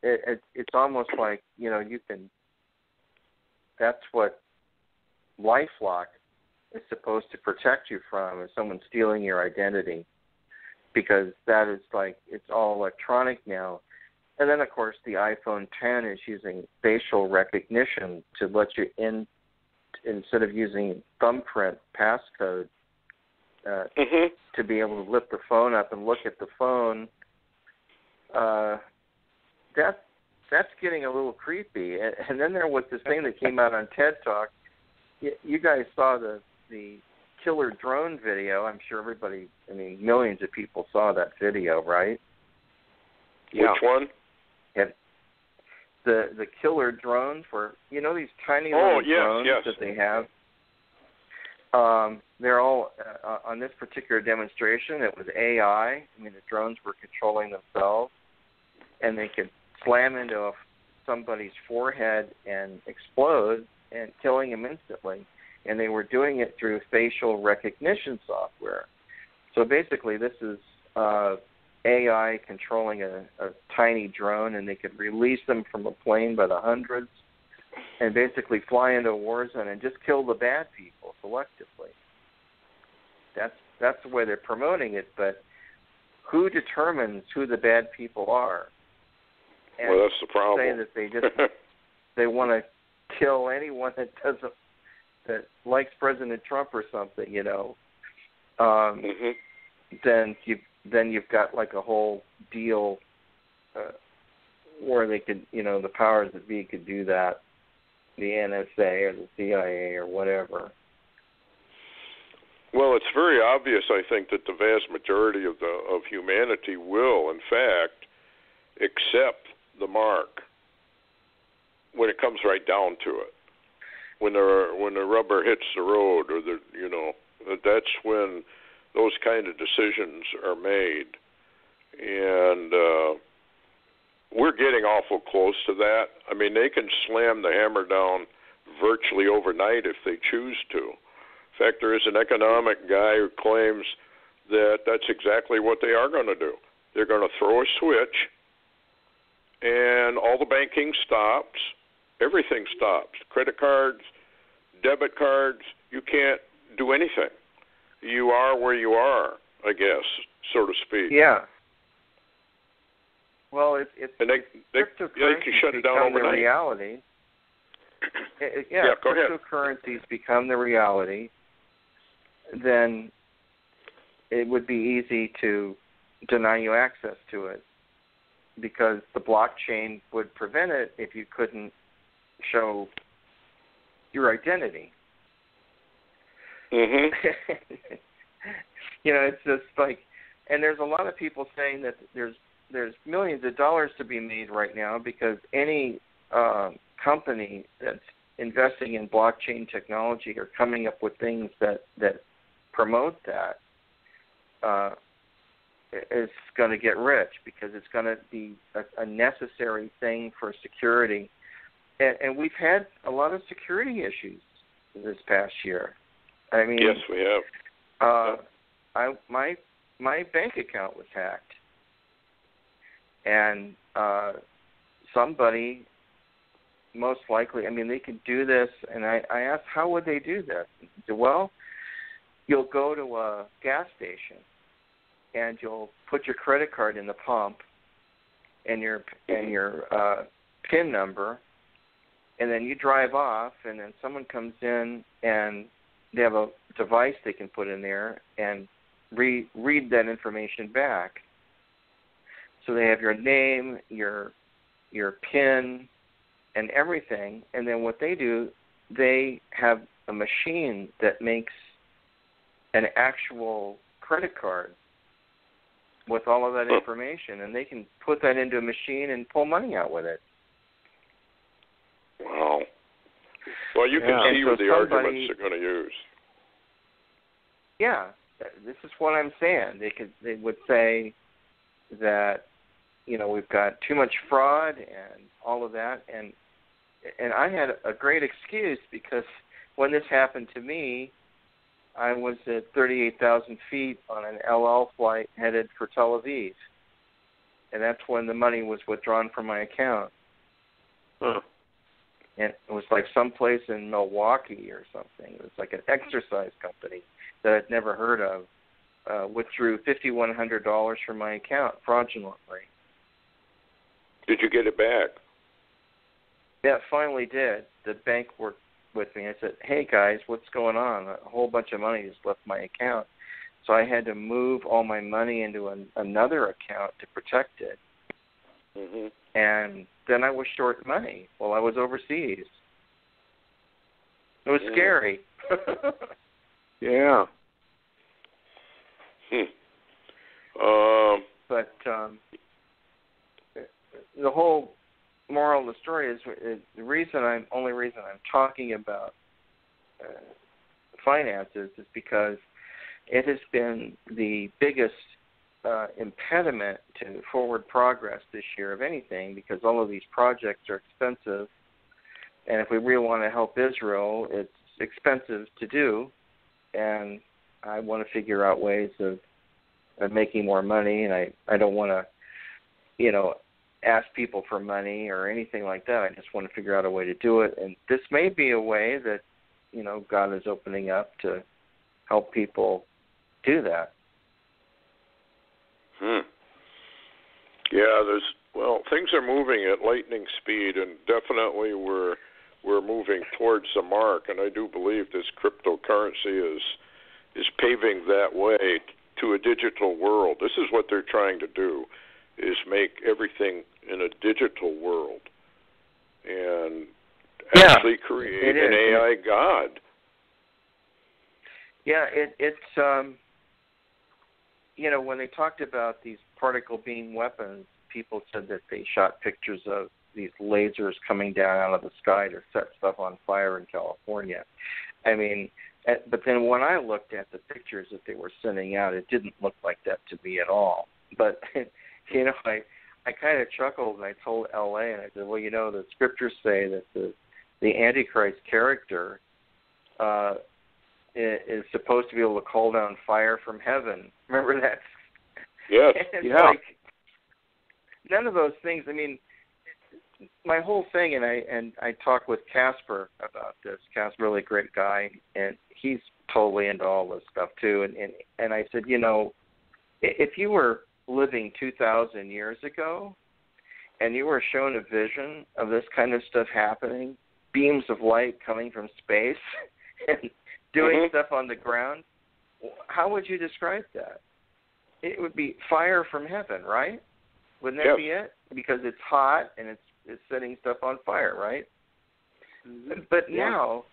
it's almost like, you know, you can. That's what LifeLock is supposed to protect you from, is someone stealing your identity, because that is like, it's all electronic now. And then, of course, the iPhone 10 is using facial recognition to let you in instead of using thumbprint passcode to be able to lift the phone up and look at the phone. That's getting a little creepy. And then there was this thing that came out on TED Talk. You guys saw the killer drone video. I'm sure everybody, I mean, millions of people saw that video, right? Yeah. Which one? And the killer drone for, you know, these tiny little drones that they have. They're all on this particular demonstration. It was AI. I mean, the drones were controlling themselves, and they could slam into somebody's forehead and explode, and killing him instantly. And they were doing it through facial recognition software. So basically, this is AI controlling a tiny drone, and they could release them from a plane by the hundreds and basically fly into a war zone and just kill the bad people selectively. That's the way they're promoting it, but who determines who the bad people are? And well, that's the problem. Say that they just they want to kill anyone that likes President Trump or something, you know. Then you've got like a whole deal where they could, you know, the powers that be could do that, the NSA or the CIA or whatever. Well, it's very obvious, I think, that the vast majority of humanity will, in fact, accept the mark when it comes right down to it. When the rubber hits the road, or that's when those kind of decisions are made, and we're getting awful close to that. I mean, they can slam the hammer down virtually overnight if they choose to. In fact, there is an economic guy who claims that that's exactly what they are going to do. They're going to throw a switch, and all the banking stops. Everything stops. Credit cards, debit cards, you can't do anything. You are where you are, I guess, so to speak. Yeah. Well, it's and they can shut it down overnight. The reality. Go ahead. Cryptocurrencies become the reality, then it would be easy to deny you access to it, because the blockchain would prevent it if you couldn't show your identity. You know, it's just like, and there's a lot of people saying that there's millions of dollars to be made right now, because any company that's investing in blockchain technology or coming up with things that promote that is going to get rich, because it's going to be a necessary thing for security. And we've had a lot of security issues this past year. I mean, yes, we have. My bank account was hacked, and somebody, most likely, I mean, they could do this. And I asked, how would they do this? He said, well, you'll go to a gas station, and you'll put your credit card in the pump and your PIN number, and then you drive off, and then someone comes in and they have a device they can put in there and read that information back. So they have your name, your PIN, and everything. And then what they do, they have a machine that makes an actual credit card with all of that information, and they can put that into a machine and pull money out with it. Wow. Well, you can see what the arguments are going to use. Yeah, this is what I'm saying. They would say that, you know, we've got too much fraud and all of that, and I had a great excuse, because when this happened to me, I was at 38,000 feet on an El Al flight headed for Tel Aviv, and that's when the money was withdrawn from my account. Huh. And it was like someplace in Milwaukee or something. It was like an exercise company that I'd never heard of. Withdrew $5,100 from my account fraudulently. Did you get it back? Yeah, it finally did. The bank worked with me. I said, hey, guys, what's going on? A whole bunch of money just left my account. So I had to move all my money into another account to protect it. Mm-hmm. And then I was short money while I was overseas. It was scary. Yeah. But the whole moral of the story is the only reason I'm talking about finances is because it has been the biggest impediment to forward progress this year of anything, because all of these projects are expensive, and if we really want to help Israel, it's expensive to do, and I want to figure out ways of making more money, and I don't want to, ask people for money or anything like that. I just want to figure out a way to do it, and this may be a way that, God is opening up to help people do that. Yeah, things are moving at lightning speed, and definitely we're moving towards the mark, and I do believe this cryptocurrency is paving that way to a digital world. This is what they're trying to do, is make everything in a digital world and actually create an AI god. Yeah, it's when they talked about these particle beam weapons, people said that they shot pictures of these lasers coming down out of the sky to set stuff on fire in California. I mean, but then when I looked at the pictures that they were sending out, it didn't look like that to me at all. But, I kind of chuckled, and I told L.A., and I said, well, the scriptures say that the Antichrist character is supposed to be able to call down fire from heaven. Remember that? Yes. Yeah. Like, none of those things. I mean, my whole thing, and I talked with Casper about this. Casper, really great guy, and he's totally into all this stuff too. And I said, if you were living 2,000 years ago, and you were shown a vision of this kind of stuff happening, beams of light coming from space, and doing stuff on the ground, how would you describe that? It would be fire from heaven, right? Wouldn't that be it? Because it's hot and it's setting stuff on fire, right? Mm-hmm. But now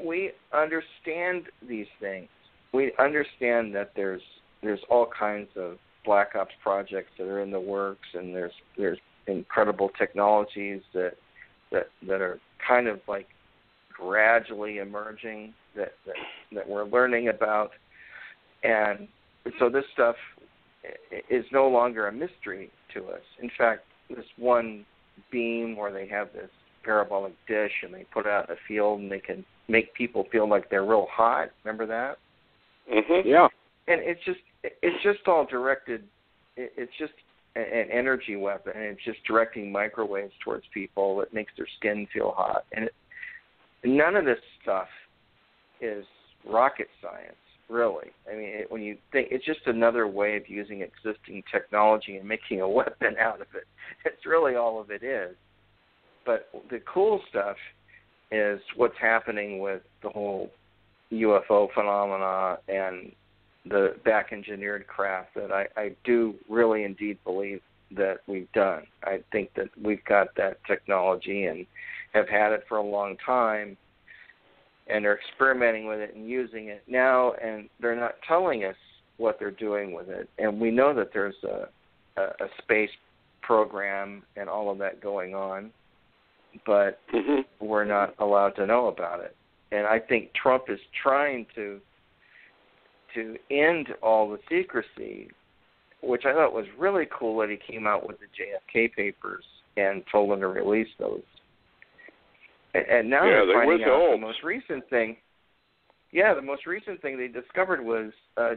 we understand these things. We understand that there's all kinds of Black Ops projects that are in the works, and there's incredible technologies that are kind of like gradually emerging that we're learning about, and so this stuff is no longer a mystery to us. In fact, this one beam where they have this parabolic dish and they put it out in the field and they can make people feel like they're real hot. Remember that? Mm-hmm. Yeah. And it's just all directed. It's just an energy weapon, and it's just directing microwaves towards people that makes their skin feel hot. And none of this stuff is rocket science, really. I mean, when you think, it's just another way of using existing technology and making a weapon out of it. It's really all of it is. But the cool stuff is what's happening with the whole UFO phenomena and the back-engineered craft that I do really indeed believe that we've done. I think that we've got that technology and have had it for a long time, and are experimenting with it and using it now, and they're not telling us what they're doing with it. And we know that there's a space program and all of that going on, but we're not allowed to know about it. And I think Trump is trying to end all the secrecy, which I thought was really cool that he came out with the JFK papers and told them to release those. And now they're finding out the most recent thing. Yeah, the most recent thing they discovered was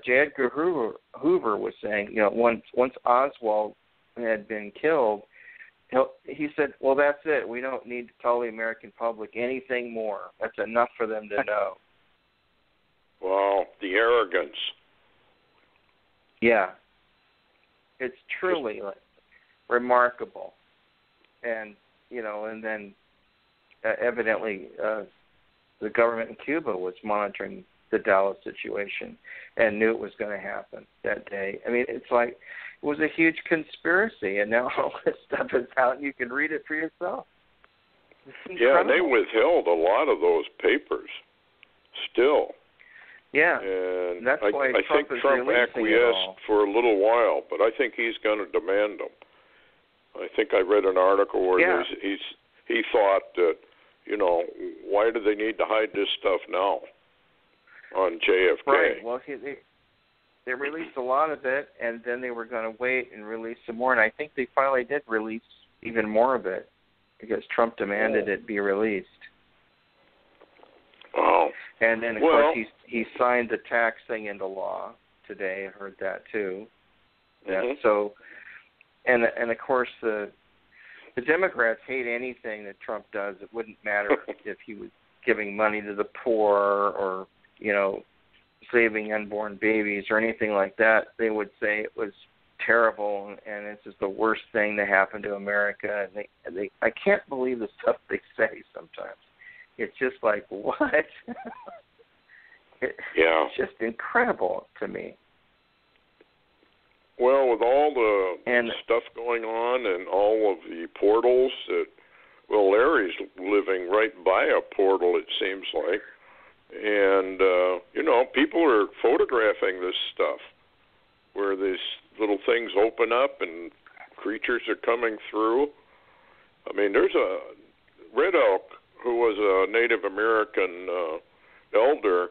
J. Edgar Hoover was saying, once Oswald had been killed, he said, well, that's it. We don't need to tell the American public anything more. That's enough for them to know. Wow, the arrogance. Yeah. It's truly remarkable. And, and then evidently the government in Cuba was monitoring the Dallas situation and knew it was going to happen that day. I mean, it's like it was a huge conspiracy, and now all this stuff is out, and you can read it for yourself. Yeah, and they withheld a lot of those papers still. Yeah, and that's why I think Trump acquiesced for a little while, but I think he's going to demand them. I think I read an article where he thought that, why do they need to hide this stuff now on JFK? Right. Well, they released a lot of it, and then they were going to wait and release some more, and I think they finally did release even more of it because Trump demanded it be released. Oh. And then, of course, he signed the tax thing into law today. I heard that, too. Mm-hmm. So, and of course, the Democrats hate anything that Trump does. It wouldn't matter if he was giving money to the poor or, saving unborn babies or anything like that. They would say it was terrible and this is the worst thing to happen to America. And they I can't believe the stuff they say sometimes. It's just like, what? It's just incredible to me. Well, with all the stuff going on and all of the portals Larry's living right by a portal, it seems like. And, people are photographing this stuff where these little things open up and creatures are coming through. I mean, there's a Red Elk who was a Native American elder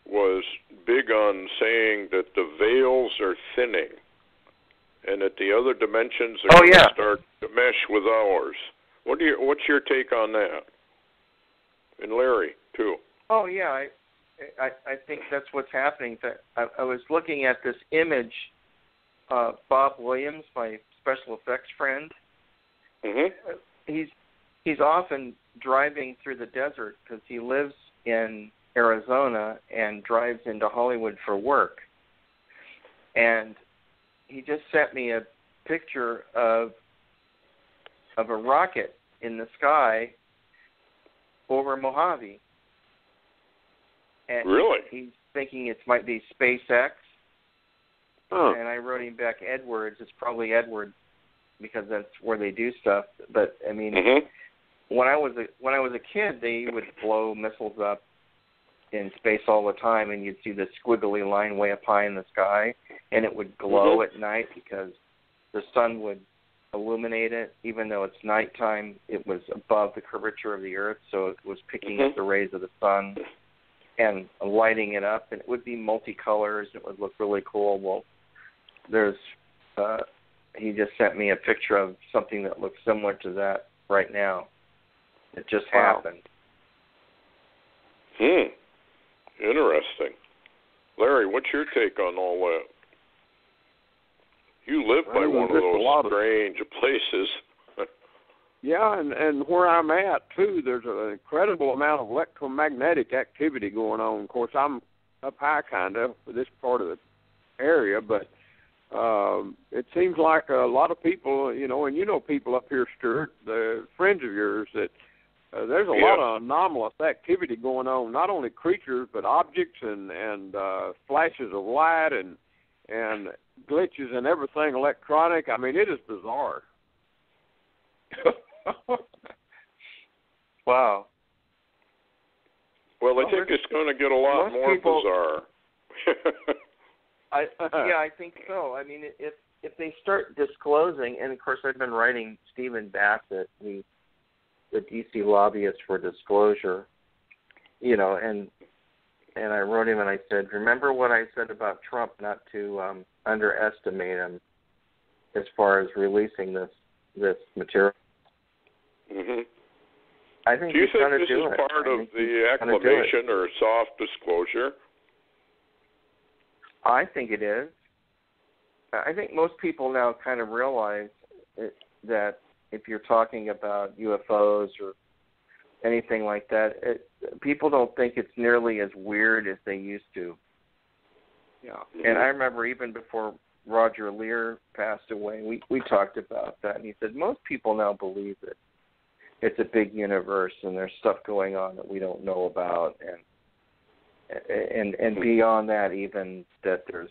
was big on saying that the veils are thinning and that the other dimensions are going to start to mesh with ours. What's your take on that? And Larry, too. Oh, yeah, I think that's what's happening. I was looking at this image, Bob Williams, my special effects friend. Mm-hmm. He's often driving through the desert because he lives in Arizona and drives into Hollywood for work. And he just sent me a picture of a rocket in the sky over Mojave. And really? He's thinking it might be SpaceX. Huh. And I wrote him back, Edwards. It's probably Edwards because that's where they do stuff. But I mean, when I was a kid, they would blow missiles up in space all the time, and you'd see the squiggly line way up high in the sky, and it would glow at night because the sun would illuminate it. Even though it's nighttime, it was above the curvature of the Earth, so it was picking up the rays of the sun and lighting it up, and it would be multicolors. It would look really cool. Well, he just sent me a picture of something that looks similar to that right now. It just happened. Interesting. Larry, what's your take on all that? You live by one of those strange places. Yeah, and where I'm at, too, there's an incredible amount of electromagnetic activity going on. Of course, I'm up high kind of for this part of the area, but it seems like a lot of people, and people up here, Stewart, the friends of yours, that there's a lot of anomalous activity going on, not only creatures, but objects and flashes of light and glitches and everything electronic. I mean, it is bizarre. Wow. Well, I think it's going to get a lot more bizarre. I think so. I mean, if they start disclosing, and of course I've been writing Stephen Bassett, the D.C. lobbyist for disclosure, and I wrote him and I said, remember what I said about Trump, not to underestimate him as far as releasing this material. Mm-hmm. I think do you he's think going to this do is it. part of the acclamation or soft disclosure? I think it is. I think most people now kind of realize that if you're talking about UFOs or anything like that, people don't think it's nearly as weird as they used to. Yeah. And I remember even before Roger Lear passed away, we talked about that, and he said most people now believe that it's a big universe and there's stuff going on that we don't know about, and beyond that, even that there's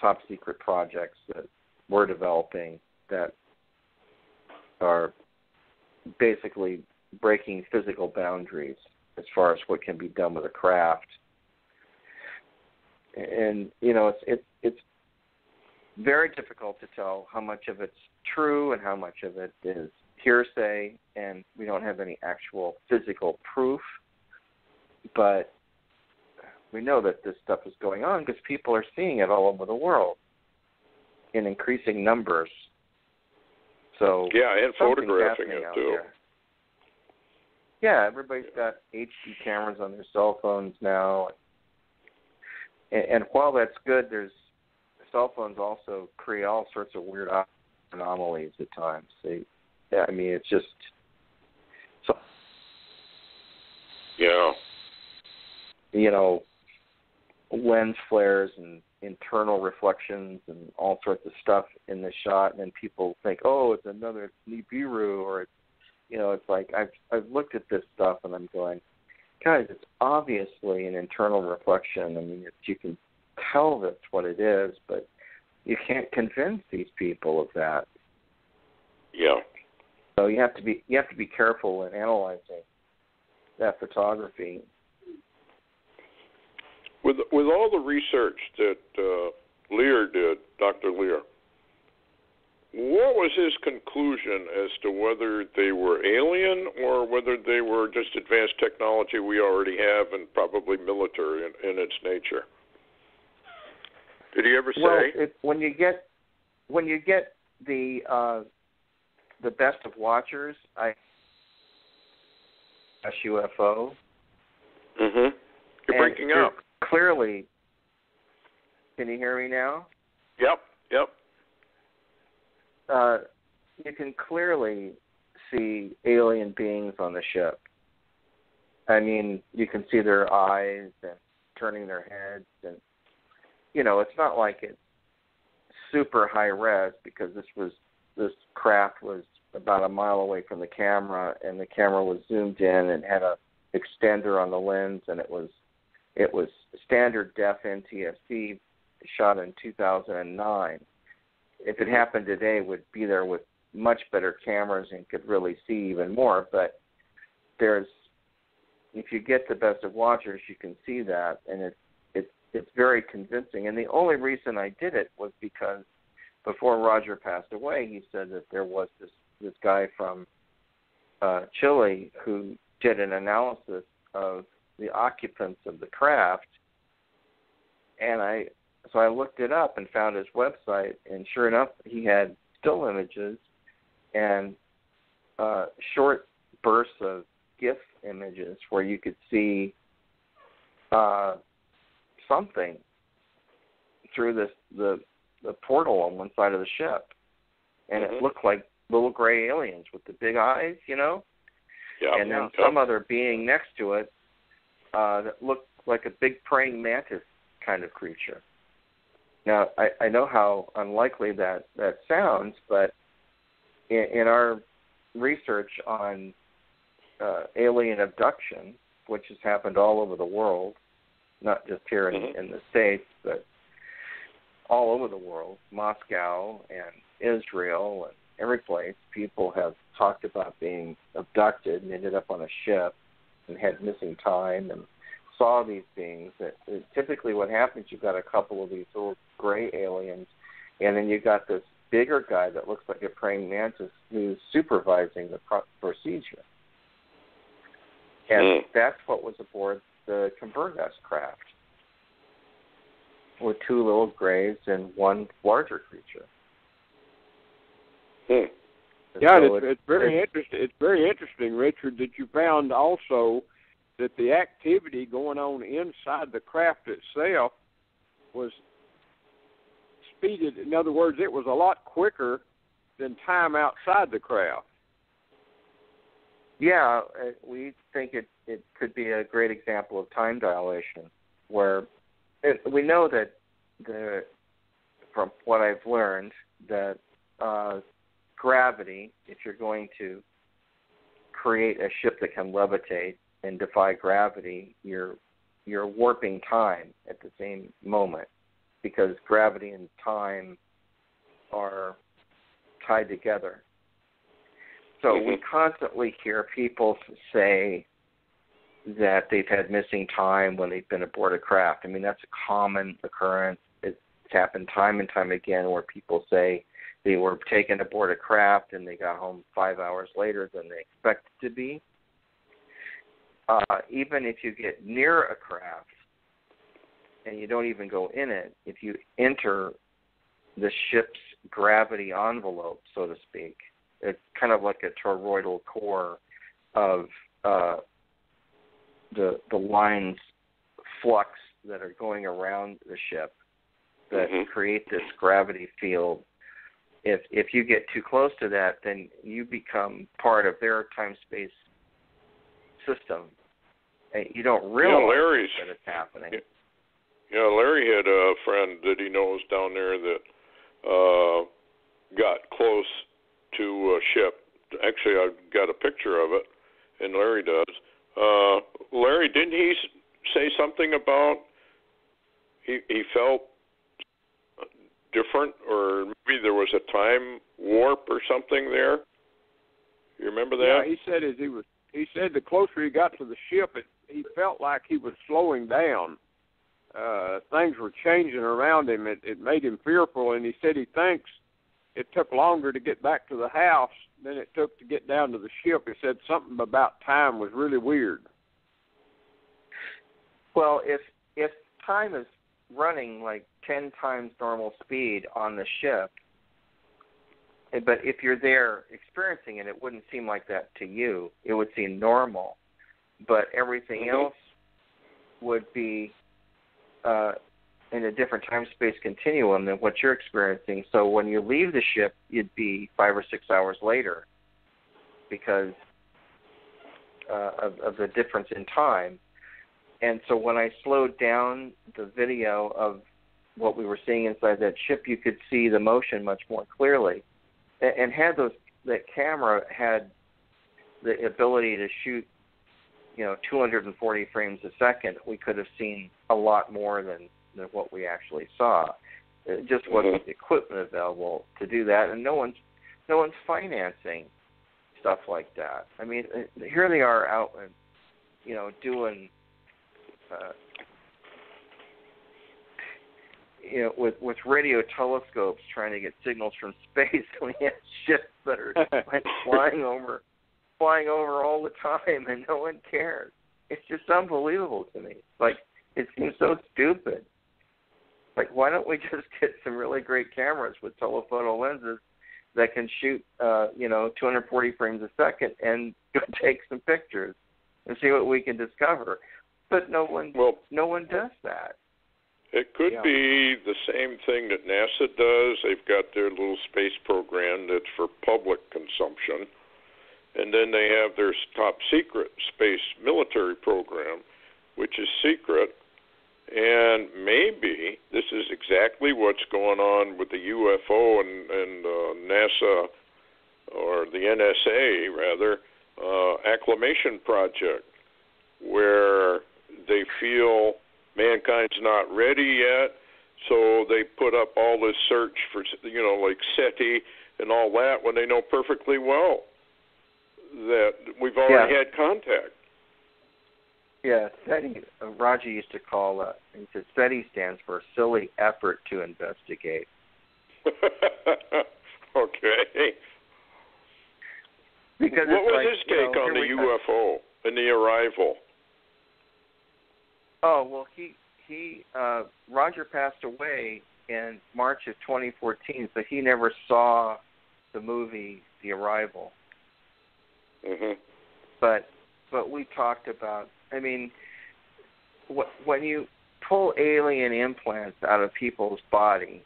top secret projects that we're developing that are basically breaking physical boundaries as far as what can be done with a craft. And it's very difficult to tell how much of it's true and how much of it is hearsay, and we don't have any actual physical proof, but we know that this stuff is going on because people are seeing it all over the world in increasing numbers. So and photographing it too. There. Yeah, everybody's got HD cameras on their cell phones now, and while that's good, there's cell phones also create all sorts of weird anomalies at times. It's just so. Yeah. Lens flares and internal reflections and all sorts of stuff in the shot, and then people think, oh, it's another Nibiru, or it's like I've looked at this stuff and I'm going, guys, it's obviously an internal reflection. I mean, you can tell that's what it is, but you can't convince these people of that. Yeah. So you have to be careful in analyzing that photography. With all the research that Lear did, Dr. Lear, what was his conclusion as to whether they were alien or whether they were just advanced technology we already have and probably military in its nature? Did he ever say? Well, when you get the best of watchers, UFO. Mhm. You're breaking up. Clearly, can you hear me now? Yep. You can clearly see alien beings on the ship. I mean, you can see their eyes and turning their heads, and it's not like it's super high res because this craft was about a mile away from the camera, and the camera was zoomed in and had a extender on the lens, and it was standard def NTSC, shot in 2009. If it happened today, it would be there with much better cameras and could really see even more. But if you get the best of watchers, you can see that, and it's very convincing. And the only reason I did it was because before Roger passed away, he said that there was this guy from Chile who did an analysis of the occupants of the craft, and so I looked it up and found his website, and sure enough, he had still images and short bursts of GIF images where you could see something through the portal on one side of the ship, and it looked like little gray aliens with the big eyes, Yeah. And then some other being next to it that looked like a big praying mantis kind of creature. Now, I know how unlikely that sounds, but in our research on alien abduction, which has happened all over the world, not just here in the States, but all over the world, Moscow and Israel and every place, people have talked about being abducted and ended up on a ship and had missing time and saw these beings. Typically what happens, you've got a couple of these little gray aliens, and then you've got this bigger guy that looks like a praying mantis who's supervising the procedure. And that's what was aboard the Convergas craft, with two little grays and one larger creature. Yeah, so it's very interesting. It's very interesting, Richard, that you found also that the activity going on inside the craft itself was defeated. In other words, it was a lot quicker than time outside the craft. Yeah, we think it could be a great example of time dilation, where we know that from what I've learned, that gravity, if you're going to create a ship that can levitate and defy gravity, you're warping time at the same moment, because gravity and time are tied together. So we constantly hear people say that they've had missing time when they've been aboard a craft. I mean, that's a common occurrence. It's happened time and time again where people say they were taken aboard a craft and they got home 5 hours later than they expected to be. Even if you get near a craft and you don't even go in it, if you enter the ship's gravity envelope, so to speak, it's kind of like a toroidal core of the lines flux that are going around the ship that create this gravity field. If you get too close to that, then you become part of their time-space system. And you don't realize that it's happening. Yeah, Larry had a friend that he knows down there that got close to a ship. Actually, I've got a picture of it, and Larry does. Larry, didn't he say something about he felt different, or maybe there was a time warp or something there? You remember that? Yeah, he said the closer he got to the ship, he felt like he was slowing down. Things were changing around him. It made him fearful, and he said he thinks it took longer to get back to the house than it took to get down to the ship. He said something about time was really weird. Well, if time is running like 10 times normal speed on the ship, but if you're there experiencing it, it wouldn't seem like that to you. It would seem normal. But everything else would be in a different time-space continuum than what you're experiencing. So when you leave the ship, you'd be 5 or 6 hours later because of the difference in time. And so when I slowed down the video of what we were seeing inside that ship, you could see the motion much more clearly. And that camera had the ability to shoot 240 frames a second, we could have seen a lot more than what we actually saw. It just wasn't the equipment available to do that, and no one's financing stuff like that. I mean, here they are out and doing with radio telescopes trying to get signals from space. We have ships that are flying over all the time, and no one cares. It's just unbelievable to me. Like, it seems so stupid. Like, why don't we just get some really great cameras with telephoto lenses that can shoot, 240 frames a second and go take some pictures and see what we can discover? But no one does that. It could be the same thing that NASA does. They've got their little space program that's for public consumption. And then they have their top secret space military program, which is secret. And maybe this is exactly what's going on with the UFO and NASA, or the NSA, rather, acclimation project, where they feel mankind's not ready yet, so they put up all this search for, like SETI and all that, when they know perfectly well that we've already had contact. Yeah, SETI, Roger used to call he said SETI stands for silly effort to investigate. Okay. Because what was his take on the UFO and the arrival? Oh, well, he Roger passed away in March of 2014, so he never saw the movie The Arrival. But we talked about, I mean, when you pull alien implants out of people's body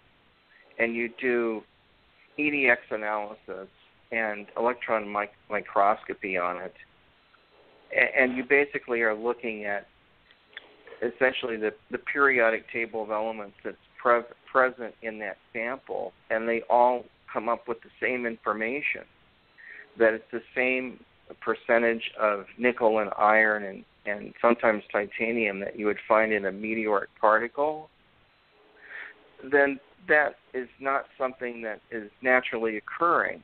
and you do EDX analysis and electron microscopy on it, and you basically are looking at essentially the periodic table of elements that's present in that sample, and they all come up with the same information, that it's the same percentage of nickel and iron and sometimes titanium that you would find in a meteoric particle, then that is not something that is naturally occurring.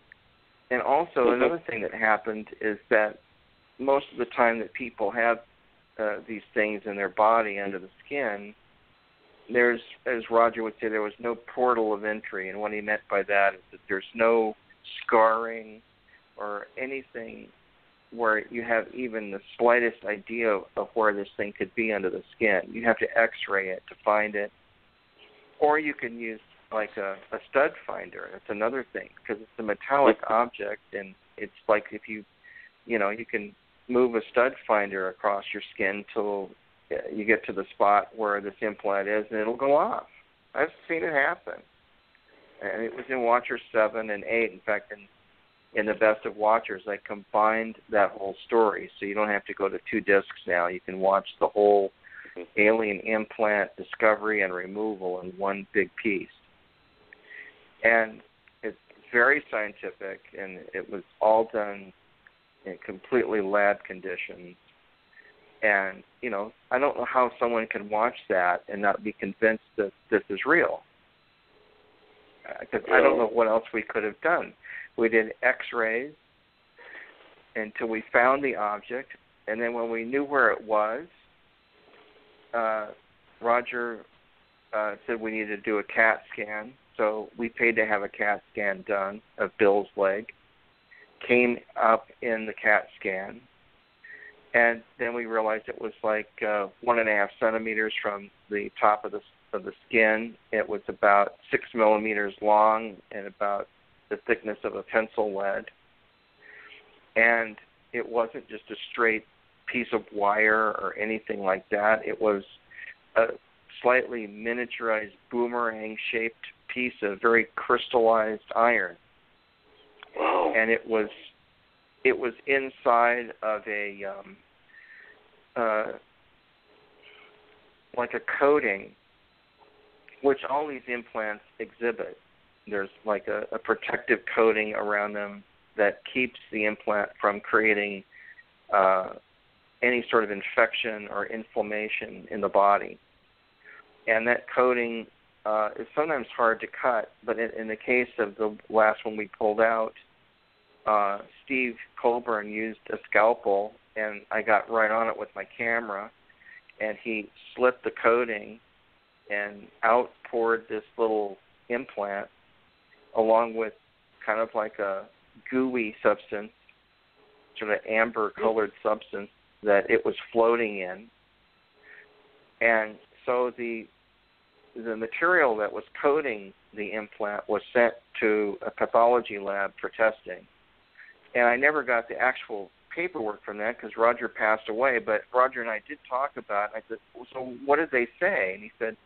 And also another thing that happened is that most of the time that people have these things in their body under the skin, there's, as Roger would say, there was no portal of entry. And what he meant by that is that there's no scarring or anything where you have even the slightest idea of where this thing could be under the skin. You have to x-ray it to find it. Or you can use like a stud finder. That's another thing, because it's a metallic object, and it's like if you can move a stud finder across your skin till you get to the spot where this implant is, and it'll go off. I've seen it happen. And it was in Watcher 7 and 8. In fact, in the Best of Watchers, I combined that whole story, so you don't have to go to 2 discs now. You can watch the whole alien implant discovery and removal in one big piece. And it's very scientific, and it was all done in completely lab conditions. And, I don't know how someone can watch that and not be convinced that this is real. Because I don't know what else we could have done. We did x-rays until we found the object, and then when we knew where it was, Roger said we needed to do a CAT scan, so we paid to have a CAT scan done of Bill's leg. Came up in the CAT scan, and then we realized it was like 1.5 centimeters from the top of the skin. It was about 6 millimeters long and about the thickness of a pencil lead. And it wasn't just a straight piece of wire or anything like that. It was a slightly miniaturized boomerang-shaped piece of very crystallized iron. Wow. And it was inside of a like a coating, which all these implants exhibit. There's like a protective coating around them that keeps the implant from creating any sort of infection or inflammation in the body. And that coating is sometimes hard to cut, but in the case of the last one we pulled out, Steve Colburn used a scalpel, and I got right on it with my camera, and he slit the coating and out poured this little implant along with kind of like a gooey substance, sort of amber-colored substance that it was floating in. And so the material that was coating the implant was sent to a pathology lab for testing. And I never got the actual paperwork from that because Roger passed away, but Roger and I did talk about it. I said, so what did they say? And he said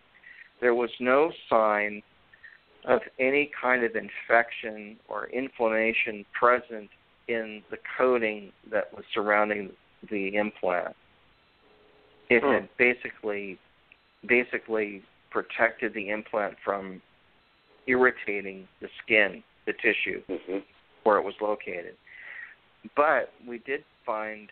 there was no sign of any kind of infection or inflammation present in the coating that was surrounding the implant. It had basically protected the implant from irritating the skin, the tissue, where it was located. But we did find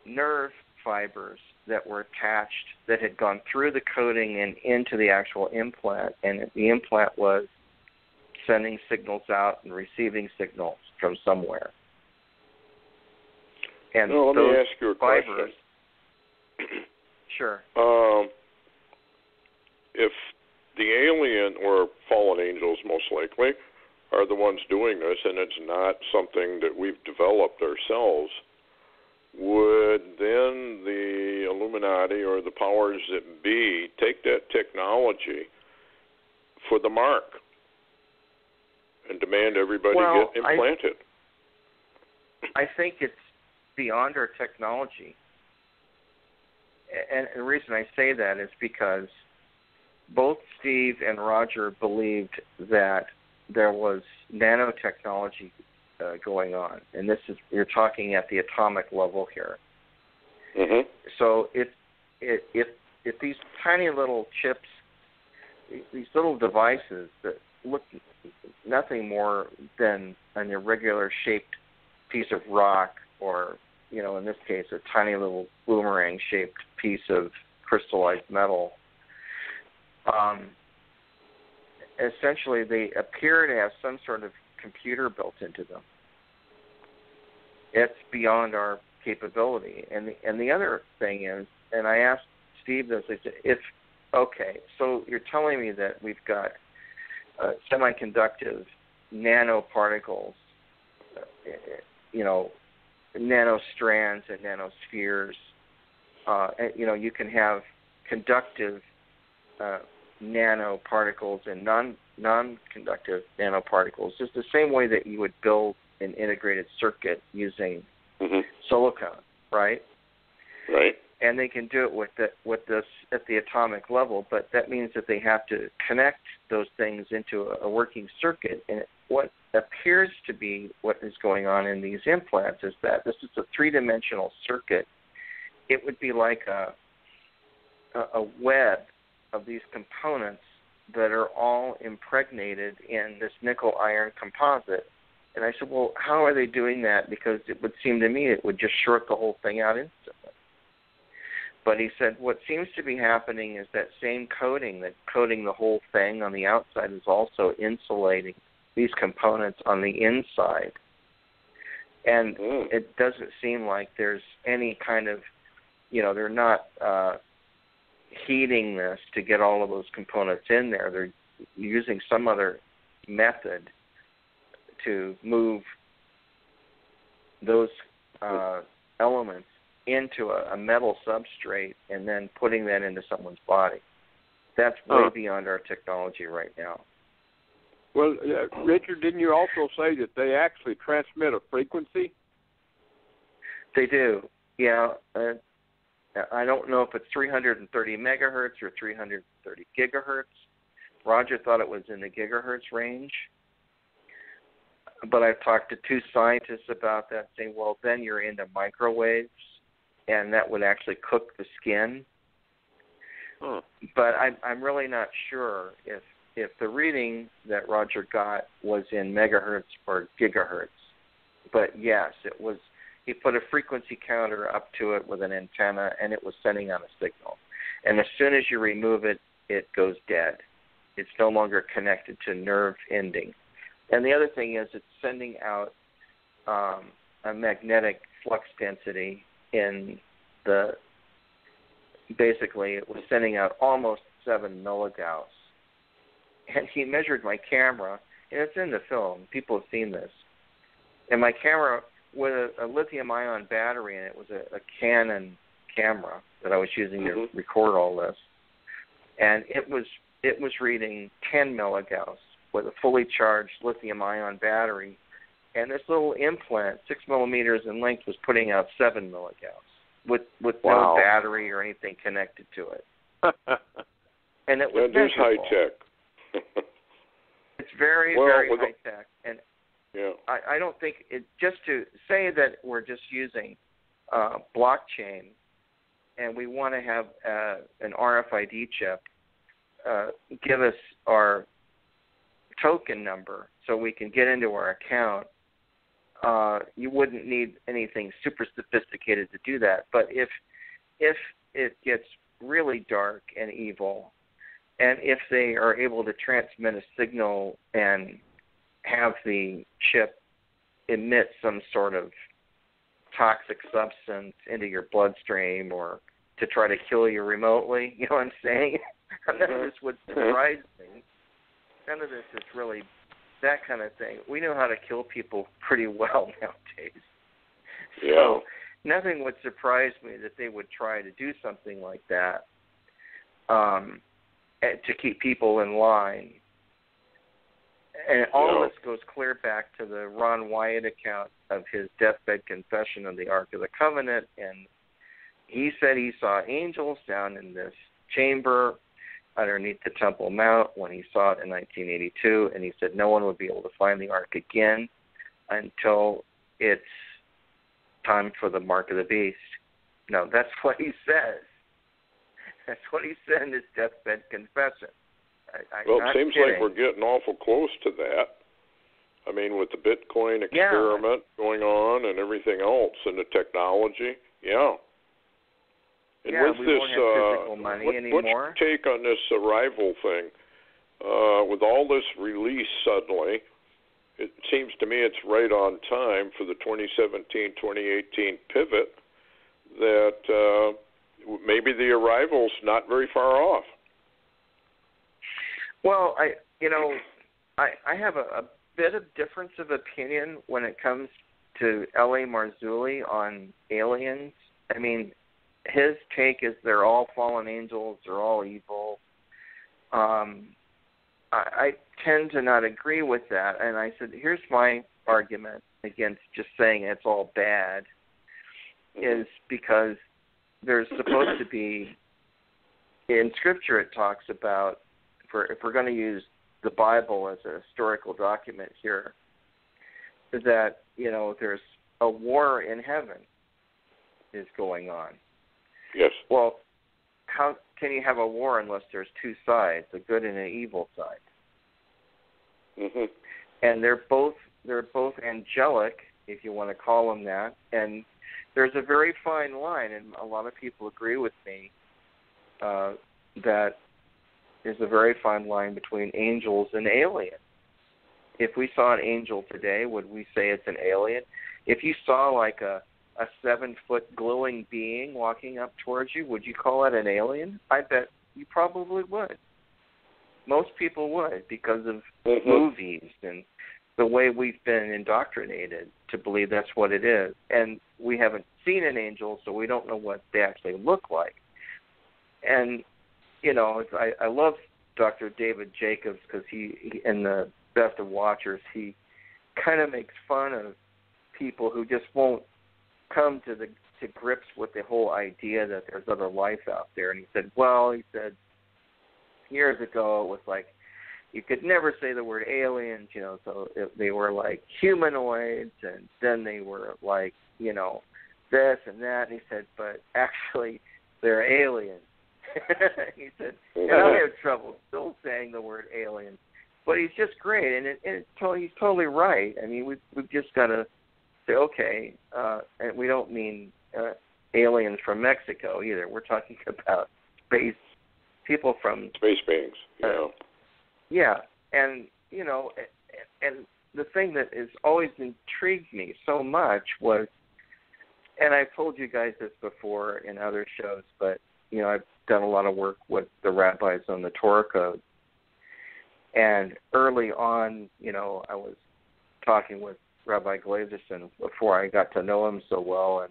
nerve fibers that were attached that had gone through the coating and into the actual implant, and the implant was sending signals out and receiving signals from somewhere. And let me ask you a fibers, question. Sure. If the alien or fallen angels, most likely, are the ones doing this, and it's not something that we've developed ourselves, would then the Illuminati or the powers that be take that technology for the mark and demand everybody get implanted? I think it's beyond our technology. And the reason I say that is because both Steve and Roger believed that there was nanotechnology going on, and you're talking at the atomic level here. Mm-hmm. So if these tiny little chips, these little devices that look nothing more than an irregular shaped piece of rock, or in this case a tiny little boomerang shaped piece of crystallized metal, essentially they appear to have some sort of computer built into them. It's beyond our capability. And the other thing is, and I asked Steve this, I said, so you're telling me that we've got semiconductive nanoparticles, nanostrands and nanospheres. You can have conductive nanoparticles and non-conductive nanoparticles, just the same way that you would build an integrated circuit using silicon, right? Right. And they can do it with this at the atomic level, but that means that they have to connect those things into a working circuit. And what appears to be what is going on in these implants is that this is a three-dimensional circuit. It would be like a web of these components that are all impregnated in this nickel-iron composite. And I said, well, how are they doing that? Because it would seem to me it would just short the whole thing out instantly. But he said what seems to be happening is that same coating that's coating the whole thing on the outside is also insulating these components on the inside. And it doesn't seem like there's any kind of, they're not heating this to get all of those components in there. They're using some other method to move those elements into a metal substrate and then putting that into someone's body. That's way beyond our technology right now. Well, Richard, didn't you also say that they actually transmit a frequency? They do, yeah. I don't know if it's 330 megahertz or 330 gigahertz. Roger thought it was in the gigahertz range. But I've talked to two scientists about that, saying, well, then you're into microwaves, and that would actually cook the skin. But I'm really not sure if the reading that Roger got was in megahertz or gigahertz. But yes, it was. He put a frequency counter up to it with an antenna, and it was sending out a signal. And as soon as you remove it, it goes dead. It's no longer connected to nerve ending. And the other thing is it's sending out a magnetic flux density basically it was sending out almost 7 milligauss. And he measured my camera, and it's in the film. People have seen this. And my camera with a lithium-ion battery, and it was a Canon camera that I was using to record all this. And it was reading 10 milligauss with a fully charged lithium-ion battery, and this little implant, 6 millimeters in length, was putting out 7 milligauss with no battery or anything connected to it. And it was just high tech. It's very, very high tech, and yeah. I don't think just to say that we're just using blockchain, and we want to have an RFID chip give us our token number so we can get into our account. You wouldn't need anything super sophisticated to do that. But if it gets really dark and evil, and if they are able to transmit a signal and have the chip emit some sort of toxic substance into your bloodstream or to try to kill you remotely, you know what I'm saying? None of this would surprise me. None of this is really that kind of thing. We know how to kill people pretty well nowadays. Yeah. So nothing would surprise me that they would try to do something like that to keep people in line. And all this goes clear back to the Ron Wyatt account of his deathbed confession of the Ark of the Covenant. And he said he saw angels down in this chamber. underneath the Temple Mount when he saw it in 1982, and he said no one would be able to find the Ark again until it's time for the mark of the beast. No, that's what he says. That's what he said in his deathbed confession. Well, it seems like we're getting awful close to that. I mean, with the Bitcoin experiment going on and everything else and the technology, And with we this, won't have physical money anymore. What's your take on this arrival thing? With all this release suddenly, it seems to me it's right on time for the 2017-2018 pivot that maybe the arrival's not very far off. Well, I have a bit of difference of opinion when it comes to L.A. Marzulli on aliens. I mean, his take is they're all fallen angels, they're all evil. I tend to not agree with that, and I said, here's my argument against just saying it's all bad, is because there's supposed to be, in Scripture it talks about, if we're going to use the Bible as a historical document here, that, there's a war in heaven is going on. Yes. Well, how can you have a war unless there's two sides, a good and an evil side? Mm-hmm. And they're both angelic, if you want to call them that. And there's a very fine line, and a lot of people agree with me that there's a very fine line between angels and aliens. If we saw an angel today, would we say it's an alien? If you saw like a 7-foot glowing being walking up towards you, would you call it an alien? I bet you probably would. Most people would, because of movies and the way we've been indoctrinated to believe that's what it is. And we haven't seen an angel, so we don't know what they actually look like. And, I love Dr. David Jacobs because he in the Best of Watchers, he kind of makes fun of people who just won't come to grips with the whole idea that there's other life out there. And he said, years ago it was like you could never say the word aliens, so they were like humanoids, and then they were like, this and that. And he said, but actually they're aliens. He said, and I have trouble still saying the word alien, but he's just great, and he's totally right. I mean, we've just got to say, okay, and we don't mean aliens from Mexico either. We're talking about people from space beings. Yeah, and and the thing that has always intrigued me so much was, and I've told you guys this before in other shows, but I've done a lot of work with the rabbis on the Torah code, and early on, I was talking with Rabbi Glazerson before I got to know him so well,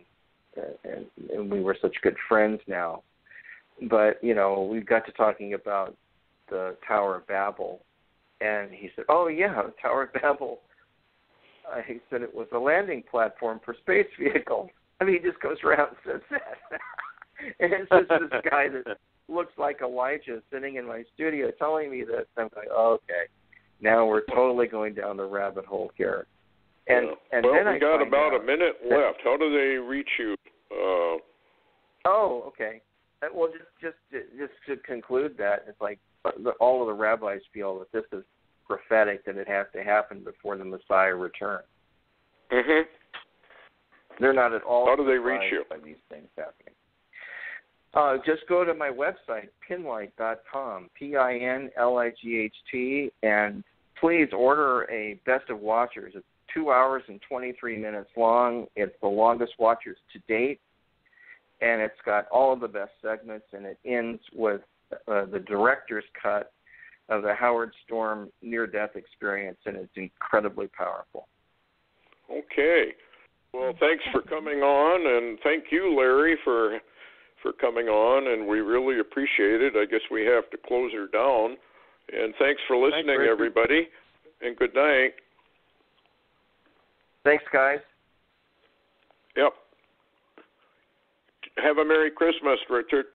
and we were such good friends now. But, we got to talking about the Tower of Babel, and he said, oh, yeah, the Tower of Babel. He said it was a landing platform for space vehicles. I mean, he just goes around and says that. And it's just this guy that looks like Elijah sitting in my studio telling me this. I'm like, oh, okay, now we're totally going down the rabbit hole here. And then we got about a minute left. How do they reach you? Oh, okay. Well, just to conclude that, it's like all of the rabbis feel that this is prophetic, that it has to happen before the Messiah returns. Mm-hmm. They're not at all. How do they reach you? By these things happening. Just go to my website, pinlight.com, PINLIGHT, and please order a Best of Watchers. It's 2 hours and 23 minutes long. It's the longest Watchers to date, and it's got all of the best segments, and it ends with the director's cut of the Howard Storm near-death experience, and it's incredibly powerful. Okay. Well, thanks for coming on, and thank you, Larry, for coming on, and we really appreciate it. I guess we have to close her down. And thanks for listening, everybody, and good night. Thanks, guys. Yep. Have a Merry Christmas, Richard.